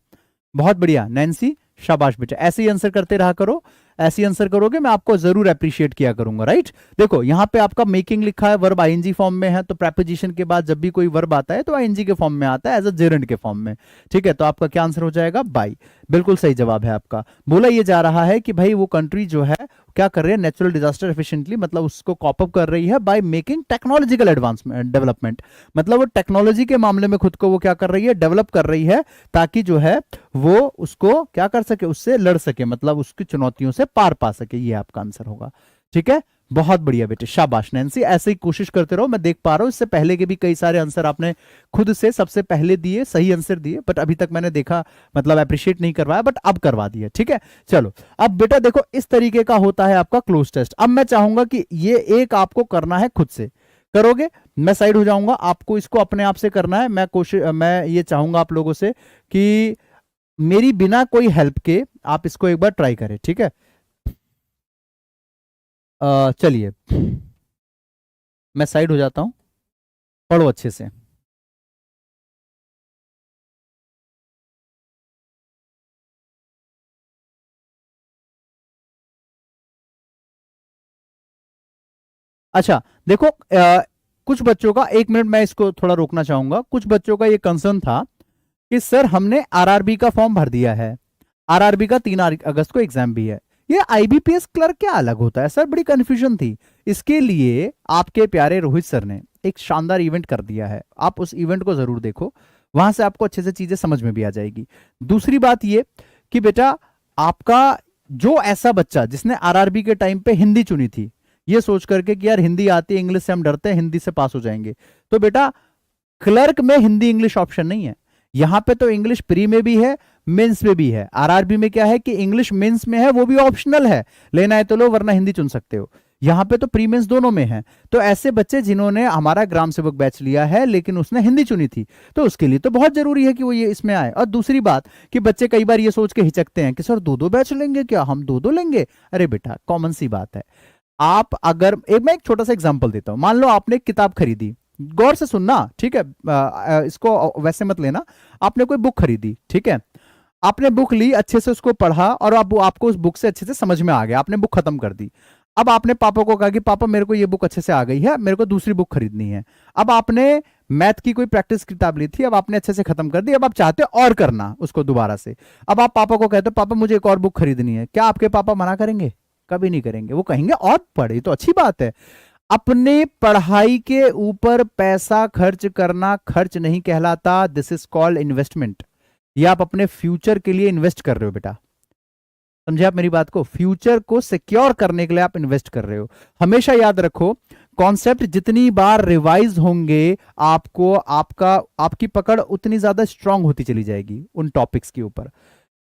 बहुत बढ़िया नैन्सी, शाबाश बेटा, ऐसे ही आंसर करते रहा करो, ऐसे ही आंसर करोगे मैं आपको जरूर अप्रिशिएट किया करूंगा, राइट। देखो यहाँ पे आपका मेकिंग लिखा है, वर्ब आईएनजी फॉर्म में है, तो प्रेपोजिशन के बाद जब भी कोई वर्ब आता है तो आईएनजी के फॉर्म में आता है, एज अ जेरेंड के फॉर्म में, ठीक है। तो आपका क्या आंसर हो जाएगा, बाई, बिल्कुल सही जवाब है आपका। बोला ये जा रहा है कि भाई वो कंट्री जो है क्या कर रही है, नेचुरल डिजास्टर एफिशिएंटली, मतलब उसको कॉप अप कर रही है by making technological advancement development, मतलब वो टेक्नोलॉजी के मामले में खुद को वो क्या कर रही है, डेवलप कर रही है, ताकि जो है वो उसको क्या कर सके, उससे लड़ सके, मतलब उसकी चुनौतियों से पार पा सके। ये आपका आंसर होगा। ठीक है, बहुत बढ़िया बेटे, शाबाश नैंसी, ऐसे ही कोशिश करते रहो। मैं देख पा रहा हूं इससे पहले के भी कई सारे आंसर आपने खुद से सबसे पहले दिए, सही आंसर दिए, बट अभी तक मैंने देखा मतलब अप्रिशिएट नहीं करवाया, बट अब करवा दिया। ठीक है, चलो अब बेटा देखो इस तरीके का होता है आपका क्लोज टेस्ट। अब मैं चाहूंगा कि ये एक आपको करना है खुद से, करोगे? मैं साइड हो जाऊंगा, आपको इसको अपने आप से करना है। मैं ये चाहूंगा आप लोगों से कि मेरी बिना कोई हेल्प के आप इसको एक बार ट्राई करें। ठीक है, चलिए मैं साइड हो जाता हूं, पढ़ो अच्छे से। अच्छा देखो, कुछ बच्चों का, एक मिनट मैं इसको थोड़ा रोकना चाहूंगा, कुछ बच्चों का ये कंसर्न था कि सर हमने आरआरबी का फॉर्म भर दिया है, आरआरबी का 3 अगस्त को एग्जाम भी है, ये आईबीपीएस क्लर्क क्या अलग होता है सर, बड़ी कंफ्यूजन थी। इसके लिए आपके प्यारे रोहित सर ने एक शानदार इवेंट कर दिया है, आप उस इवेंट को जरूर देखो, वहां से आपको अच्छे से चीजें समझ में भी आ जाएगी। दूसरी बात ये कि बेटा आपका जो ऐसा बच्चा जिसने आरआरबी के टाइम पे हिंदी चुनी थी, ये सोच करके कि यार हिंदी आती है, इंग्लिश से हम डरते हैं, हिंदी से पास हो जाएंगे, तो बेटा क्लर्क में हिंदी इंग्लिश ऑप्शन नहीं है। यहां पे तो इंग्लिश प्री में भी है, मेंस में भी है। आरआरबी में क्या है कि इंग्लिश मेंस में है, वो भी ऑप्शनल है, लेना है तो लो वरना हिंदी चुन सकते हो। यहां पे तो प्री मेंस दोनों में है। तो ऐसे बच्चे जिन्होंने हमारा ग्राम सेवक बैच लिया है लेकिन उसने हिंदी चुनी थी, तो उसके लिए तो बहुत जरूरी है कि वो ये इसमें आए। और दूसरी बात कि बच्चे कई बार ये सोच के हिचकते हैं कि सर 2-2 बैच लेंगे क्या, हम 2-2 लेंगे। अरे बेटा कॉमन सी बात है, आप अगर मैं एक छोटा सा एग्जांपल देता हूं, मान लो आपने एक किताब खरीदी, गौर से सुनना ठीक है, इसको वैसे मत लेना, आपने कोई बुक खरीदी, ठीक है, आपने बुक ली, अच्छे से उसको पढ़ा और अब आपको उस बुक से अच्छे से समझ में आ गया, आपने बुक खत्म कर दी। अब आपने पापा को कहा कि पापा मेरे को ये बुक अच्छे से आ गई है, मेरे को दूसरी बुक खरीदनी है। अब आपने मैथ की कोई प्रैक्टिस किताब ली थी, अब आपने अच्छे से खत्म कर दी, अब आप चाहते हो और करना उसको दोबारा से। अब आप पापा को कहते हो पापा मुझे एक और बुक खरीदनी है, क्या आपके पापा मना करेंगे? कभी नहीं करेंगे, वो कहेंगे और पढ़े तो अच्छी बात है। अपने पढ़ाई के ऊपर पैसा खर्च करना खर्च नहीं कहलाता, दिस इज कॉल्ड इन्वेस्टमेंट। ये आप अपने फ्यूचर के लिए इन्वेस्ट कर रहे हो बेटा, समझे आप मेरी बात को? फ्यूचर को सिक्योर करने के लिए आप इन्वेस्ट कर रहे हो। हमेशा याद रखो, कॉन्सेप्ट जितनी बार रिवाइज होंगे आपको आपकी पकड़ उतनी ज्यादा स्ट्रांग होती चली जाएगी उन टॉपिक्स के ऊपर,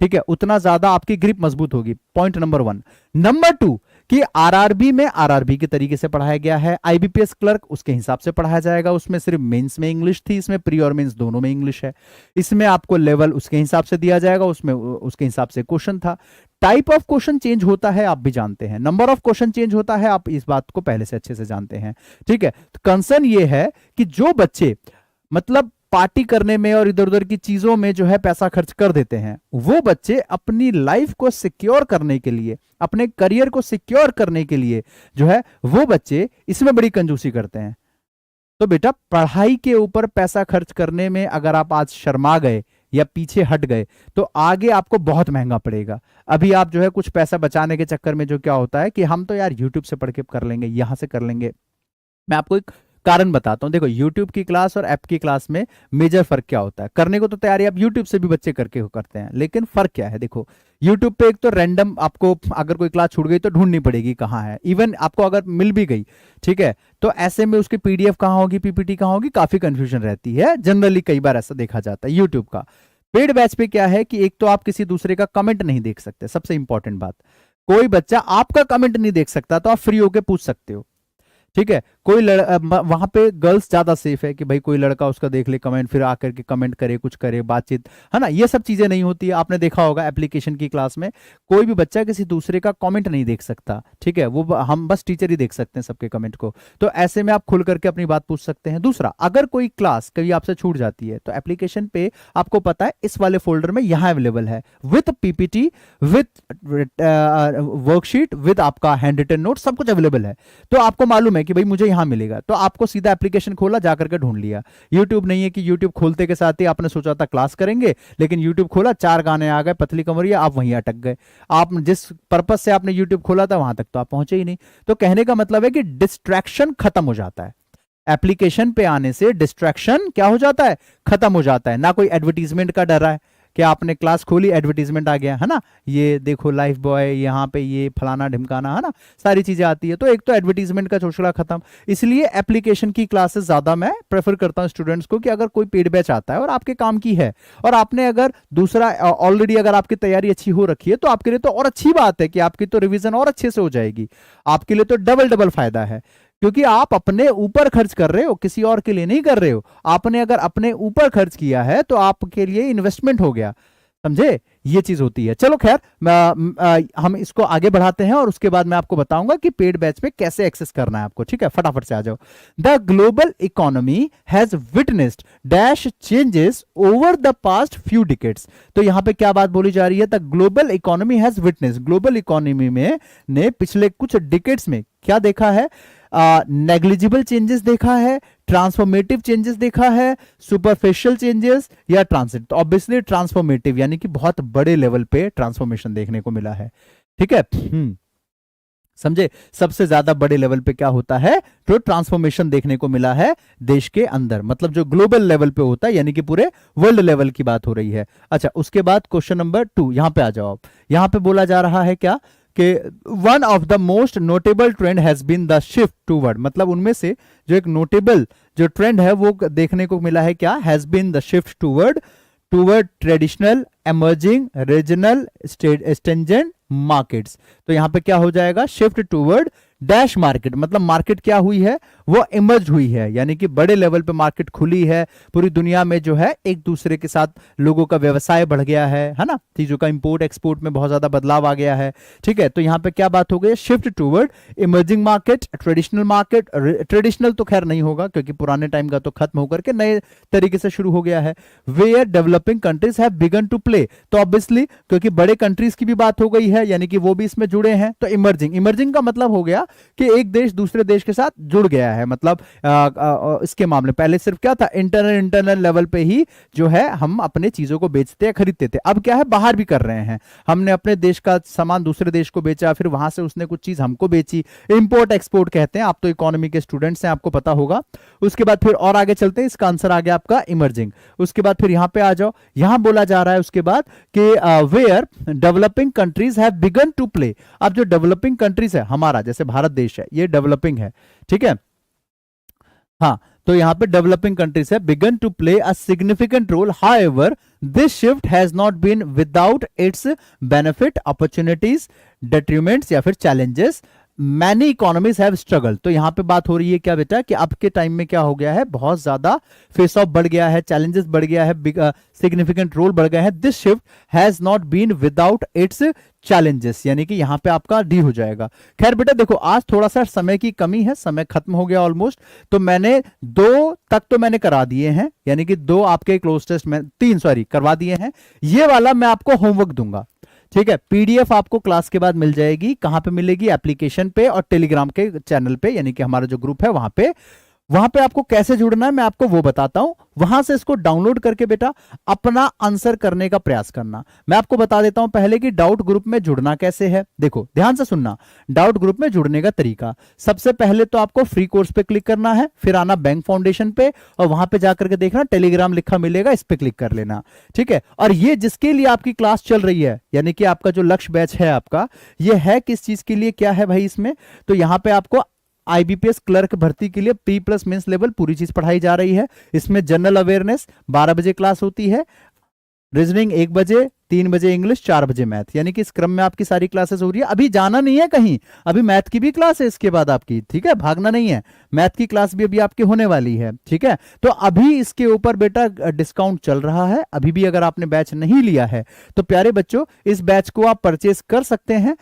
ठीक है, उतना ज्यादा आपकी ग्रिप मजबूत होगी। Point number 1। नंबर 2 कि आरआरबी में आरआरबी के तरीके से पढ़ाया गया है, आईबीपीएस क्लर्क उसके हिसाब से पढ़ाया जाएगा, उसमें सिर्फ मेंस में इंग्लिश थी, इसमें प्री और मेंस दोनों में इंग्लिश है। इसमें आपको लेवल उसके हिसाब से दिया जाएगा, उसमें उसके हिसाब से क्वेश्चन था। टाइप ऑफ क्वेश्चन चेंज होता है आप भी जानते हैं, नंबर ऑफ क्वेश्चन चेंज होता है, आप इस बात को पहले से अच्छे से जानते हैं, ठीक है। तो कंसर्न ये है कि जो बच्चे मतलब पार्टी करने में और इधर उधर की चीजों में जो है पैसा खर्च कर देते हैं, वो बच्चे अपनी लाइफ को सिक्योर करने के लिए, अपने करियर को सिक्योर करने के लिए जो है वो बच्चे इसमें बड़ी कंजूसी करते हैं। तो बेटा पढ़ाई के ऊपर पैसा खर्च करने में अगर आप आज शर्मा गए या पीछे हट गए तो आगे आपको बहुत महंगा पड़ेगा। अभी आप जो है कुछ पैसा बचाने के चक्कर में जो क्या होता है कि हम तो यार यूट्यूब से पढ़ के कर लेंगे, यहां से कर लेंगे। मैं आपको एक कारण बताता हूं, देखो यूट्यूब की क्लास और ऐप की क्लास में मेजर फर्क क्या होता है। करने को तो तैयारी आप यूट्यूब से भी बच्चे करके करते हैं, लेकिन फर्क क्या है देखो, यूट्यूब पे एक तो रैंडम आपको अगर कोई क्लास छूट गई तो ढूंढनी पड़ेगी कहाँ है, इवन आपको अगर मिल भी गई ठीक है तो ऐसे में उसकी पीडीएफ कहाँ होगी, पीपीटी कहाँ होगी, काफी कंफ्यूजन रहती है जनरली, कई बार ऐसा देखा जाता है। यूट्यूब का पेड बैच पे क्या है कि एक तो आप किसी दूसरे का कमेंट नहीं देख सकते, सबसे इंपॉर्टेंट बात, कोई बच्चा आपका कमेंट नहीं देख सकता, तो आप फ्री होके पूछ सकते हो, ठीक है। कोई वहां पे गर्ल्स ज्यादा सेफ है कि भाई कोई लड़का उसका देख ले कमेंट, फिर आकर के कमेंट करे, कुछ करे, बातचीत, है ना, ये सब चीजें नहीं होती है। आपने देखा होगा एप्लीकेशन की क्लास में कोई भी बच्चा किसी दूसरे का कमेंट नहीं देख सकता, ठीक है, वो हम बस टीचर ही देख सकते हैं सबके कमेंट को। तो ऐसे में आप खुल करके अपनी बात पूछ सकते हैं। दूसरा, अगर कोई क्लास कभी आपसे छूट जाती है तो एप्लीकेशन पे आपको पता है इस वाले फोल्डर में यहां अवेलेबल है, with PPT, with worksheet, with आपका हैंड रिटन नोट, सब कुछ अवेलेबल है। तो आपको मालूम है है कि भाई मुझे यहाँ मिलेगा, तो आपको सीधा एप्लीकेशन खोला, जाकर के ढूंढ लिया। यूट्यूब नहीं है कि यूट्यूब खोलते के साथ ही आपने सोचा था क्लास करेंगे, लेकिन यूट्यूब खोला, 4 गाने आ गए, पतली कमरिया, आप वहीं अटक गए। आप जिस पर्पज से आपने यूट्यूब खोला था वहां तक तो आप पहुंचे ही नहीं। तो कहने का मतलब है कि डिस्ट्रैक्शन खत्म हो जाता है। एप्लीकेशन पे आने से डिस्ट्रैक्शन क्या हो जाता है, खत्म हो जाता है। ना कोई एडवर्टीजमेंट का डर है कि आपने क्लास खोली, एडवर्टीजमेंट आ गया है ना, ये देखो लाइफ बॉय, यहाँ पे ये फलाना ढिमकाना, है ना, सारी चीजें आती है। तो एक तो एडवर्टीजमेंट का चोचला खत्म। इसलिए एप्लीकेशन की क्लासेस ज्यादा मैं प्रेफर करता हूँ स्टूडेंट्स को, कि अगर कोई पेड बैच आता है और आपके काम की है, और आपने अगर दूसरा ऑलरेडी अगर आपकी तैयारी अच्छी हो रखी है, तो आपके लिए तो और अच्छी बात है कि आपकी तो रिविजन और अच्छे से हो जाएगी, आपके लिए तो डबल डबल फायदा है। क्योंकि आप अपने ऊपर खर्च कर रहे हो, किसी और के लिए नहीं कर रहे हो। आपने अगर अपने ऊपर खर्च किया है तो आपके लिए इन्वेस्टमेंट हो गया, समझे, ये चीज होती है। चलो खैर, हम इसको आगे बढ़ाते हैं और उसके बाद मैं आपको बताऊंगा कि पेड बैच पे कैसे एक्सेस करना है आपको। ठीक है, फटाफट से आ जाओ। The global economy has witnessed dash changes over the past few decades. तो यहां पे क्या बात बोली जा रही है, the global economy has witnessed, global economy में ने पिछले कुछ डिकेड्स में क्या देखा है, नेग्लिजिबल चेंजेस देखा है, ट्रांसफॉर्मेटिव चेंजेस देखा है, सुपरफिशियल चेंजेस या ट्रांसिट। तो ऑब्वियसली ट्रांसफॉर्मेटिव यानी कि बहुत बड़े लेवल पे ट्रांसफॉर्मेशन देखने को मिला है। ठीक है, समझे, सबसे ज्यादा बड़े लेवल पे क्या होता है, तो ट्रांसफॉर्मेशन देखने को मिला है देश के अंदर, मतलब जो ग्लोबल लेवल पे होता है, यानी कि पूरे वर्ल्ड लेवल की बात हो रही है। अच्छा, उसके बाद क्वेश्चन नंबर 2 यहां पे आ जाओ आप। यहां पे बोला जा रहा है क्या कि one of the most notable trend has been the shift toward, मतलब उनमें से जो एक नोटेबल जो ट्रेंड है वो देखने को मिला है क्या, has been the shift toward traditional emerging regional stagnant markets. तो यहां पे क्या हो जाएगा, शिफ्ट टूवर्ड डैश मार्केट, मतलब मार्केट क्या हुई है, वो इमर्ज हुई है, यानी कि बड़े लेवल पे मार्केट खुली है पूरी दुनिया में, जो है एक दूसरे के साथ लोगों का व्यवसाय बढ़ गया है ना, चीजों का इंपोर्ट एक्सपोर्ट में बहुत ज्यादा बदलाव आ गया है। ठीक है, तो यहां पे क्या बात हो गई, shift toward emerging market, traditional market. Traditional तो खैर नहीं होगा क्योंकि पुराने टाइम का तो खत्म होकर के नए तरीके से शुरू हो गया है। Where developing countries have begun to play, तो ऑब्वियसली क्योंकि बड़े कंट्रीज की भी बात हो गई है, यानी कि वो भी इसमें जुड़े हैं। तो इमर्जिंग, इमर्जिंग का मतलब हो गया कि एक देश दूसरे देश के साथ जुड़ गया है, मतलब इसके मामले पहले सिर्फ क्या था, इंटरनल लेवल पे ही जो है हम अपने चीजों को बेचते या खरीदते थे, अब क्या है बाहर भी कर रहे हैं, हमने अपने देश का सामान दूसरे देश को बेचा, फिर वहां से उसने कुछ चीज हमको बेची, इंपोर्ट एक्सपोर्ट कहते हैं। आप तो इकोनॉमी के स्टूडेंट्स हैं, आपको पता होगा। उसके बाद फिर और आगे चलते हैं, इसका आंसर आ गया आपका इमर्जिंग। उसके बाद फिर यहां पे आ जाओ, यहां बोला जा रहा है उसके बाद कि where developing countries have begun to play. अब जो डेवलपिंग कंट्रीज है, हमारा जैसे भारत देश है, ये डेवलपिंग है, ठीक है, हाँ, तो यहां पे डेवलपिंग कंट्रीज है, began to play a significant role. However this shift has not been without its benefit, opportunities, detriments या फिर challenges. Many economies have struggle. तो यहां पे बात हो रही है क्या बेटा, कि अब के टाइम में क्या हो गया है, बहुत ज्यादा फेस ऑफ बढ़ गया है, चैलेंजेस बढ़ गया है, सिग्निफिकेंट रोल बढ़ गया है। This shift has not been without its challenges, यानी कि यहां पे आपका डी हो जाएगा। खैर बेटा देखो, आज थोड़ा सा समय की कमी है, समय खत्म हो गया ऑलमोस्ट, तो मैंने 2 तक तो मैंने करा दिए हैं, यानी कि 2 आपके क्लोज टेस्ट में 3 सॉरी करवा दिए हैं। ये वाला मैं आपको होमवर्क दूंगा, ठीक है। पीडीएफ आपको क्लास के बाद मिल जाएगी। कहां पे मिलेगी, एप्लीकेशन पे और टेलीग्राम के चैनल पे, यानी कि हमारा जो ग्रुप है वहां पे आपको कैसे जुड़ना है मैं आपको वो बताता हूं। वहां से इसको डाउनलोड करके बेटा अपना आंसर करने का प्रयास करना। मैं आपको बता देता हूं पहले कि डाउट ग्रुप में जुड़ना कैसे है। देखो ध्यान से सुनना, डाउट ग्रुप में जुड़ने का तरीका, सबसे पहले तो आपको फ्री कोर्स पे क्लिक करना है, फिर आना बैंक फाउंडेशन पे और वहां पे जाकर के देखना टेलीग्राम लिखा मिलेगा, इस पे क्लिक कर लेना, ठीक है। और ये जिसके लिए आपकी क्लास चल रही है, यानी कि आपका जो लक्ष्य बैच है आपका, ये है किस चीज के लिए, क्या है भाई इसमें, तो यहां पे आपको आईबीपीएस क्लर्क भर्ती के लिए प्री प्लस मेंस लेवल पूरी चीज पढ़ाई जा रही है। इसमें जनरल अवेयरनेस 12 बजे क्लास होती है, रीजनिंग 1 बजे, 3 बजे इंग्लिश, 4 बजे मैथ, यानी कि इस क्रम में आपकी सारी क्लासेस हो रही है। अभी जाना नहीं है कहीं, अभी मैथ की भी क्लास है इसके बाद आपकी, ठीक है, भागना नहीं है, मैथ की क्लास भी अभी आपकी होने वाली है, ठीक है। तो अभी इसके ऊपर बेटा डिस्काउंट चल रहा है, अभी भी अगर आपने बैच नहीं लिया है तो प्यारे बच्चों इस बैच को आप परचेस कर सकते हैं।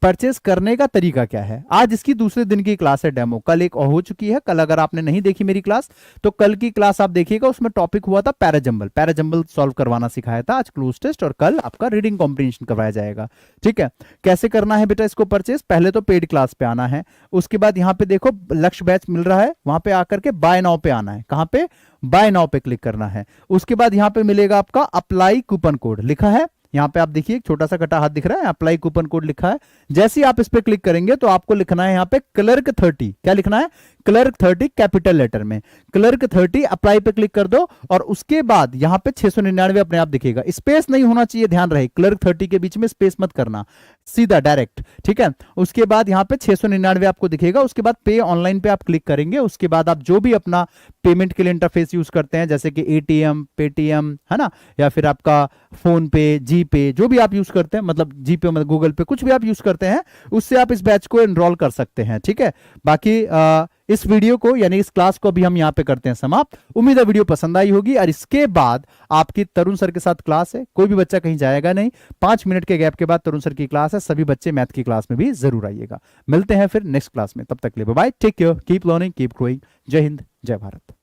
परचेस करने का तरीका क्या है। आज इसकी दूसरे दिन की क्लास है डेमो, कल एक और हो चुकी है। कल अगर आपने नहीं देखी मेरी क्लास तो कल की क्लास आप देखिएगा, उसमें टॉपिक हुआ था पैराजंबल, पैराजंबल सॉल्व करवाना सिखाया था। आज क्लोज टेस्ट और कल आपका रीडिंग कॉम्प्रिहेंशन करवाया जाएगा। ठीक है, कैसे करना है बेटा इसको परचेस, पहले तो पेड क्लास पे आना है, उसके बाद यहाँ पे देखो लक्ष्य बैच मिल रहा है, वहां पे आकर के बाय नाउ पे आना है। कहां पे, बाय नाउ पे क्लिक करना है। उसके बाद यहाँ पे मिलेगा आपका अप्लाई कूपन कोड, लिखा है यहाँ पे, आप देखिए एक छोटा सा कटा हाथ दिख रहा है, अप्लाई कूपन कोड लिखा है। जैसे ही आप इस पे क्लिक करेंगे तो आपको लिखना है यहाँ पे क्लर्क 30, क्या लिखना है, क्लर्क 30 कैपिटल लेटर में, क्लर्क 30 अप्लाई पे क्लिक कर दो और उसके बाद यहाँ पे 699 अपने आप दिखेगा। स्पेस नहीं होना चाहिए, ध्यान रहे, क्लर्क 30 के बीच में स्पेस मत करना, सीधा डायरेक्ट। ठीक है, उसके बाद यहाँ पे 699 आपको दिखेगा। उसके बाद पे ऑनलाइन पे आप क्लिक करेंगे। उसके बाद आप जो भी अपना पेमेंट के लिए इंटरफेस यूज करते हैं, जैसे कि एटीएम, पेटीएम, है ना, या फिर आपका फोन पे, जी पे, जो भी आप यूज करते हैं, मतलब जी पे, मतलब गूगल पे, कुछ भी आप यूज करते हैं, उससे आप इस बैच को एनरोल कर सकते हैं। ठीक है, बाकी इस वीडियो को यानी इस क्लास को अभी हम यहाँ पे करते हैं समाप्त। उम्मीद है वीडियो पसंद आई होगी। और इसके बाद आपकी तरुण सर के साथ क्लास है, कोई भी बच्चा कहीं जाएगा नहीं, 5 मिनट के गैप के बाद तरुण सर की क्लास है, सभी बच्चे मैथ की क्लास में भी जरूर आइएगा। मिलते हैं फिर नेक्स्ट क्लास में, तब तक के लिए bye bye, take care, keep learning, keep growing. जय हिंद, जय भारत।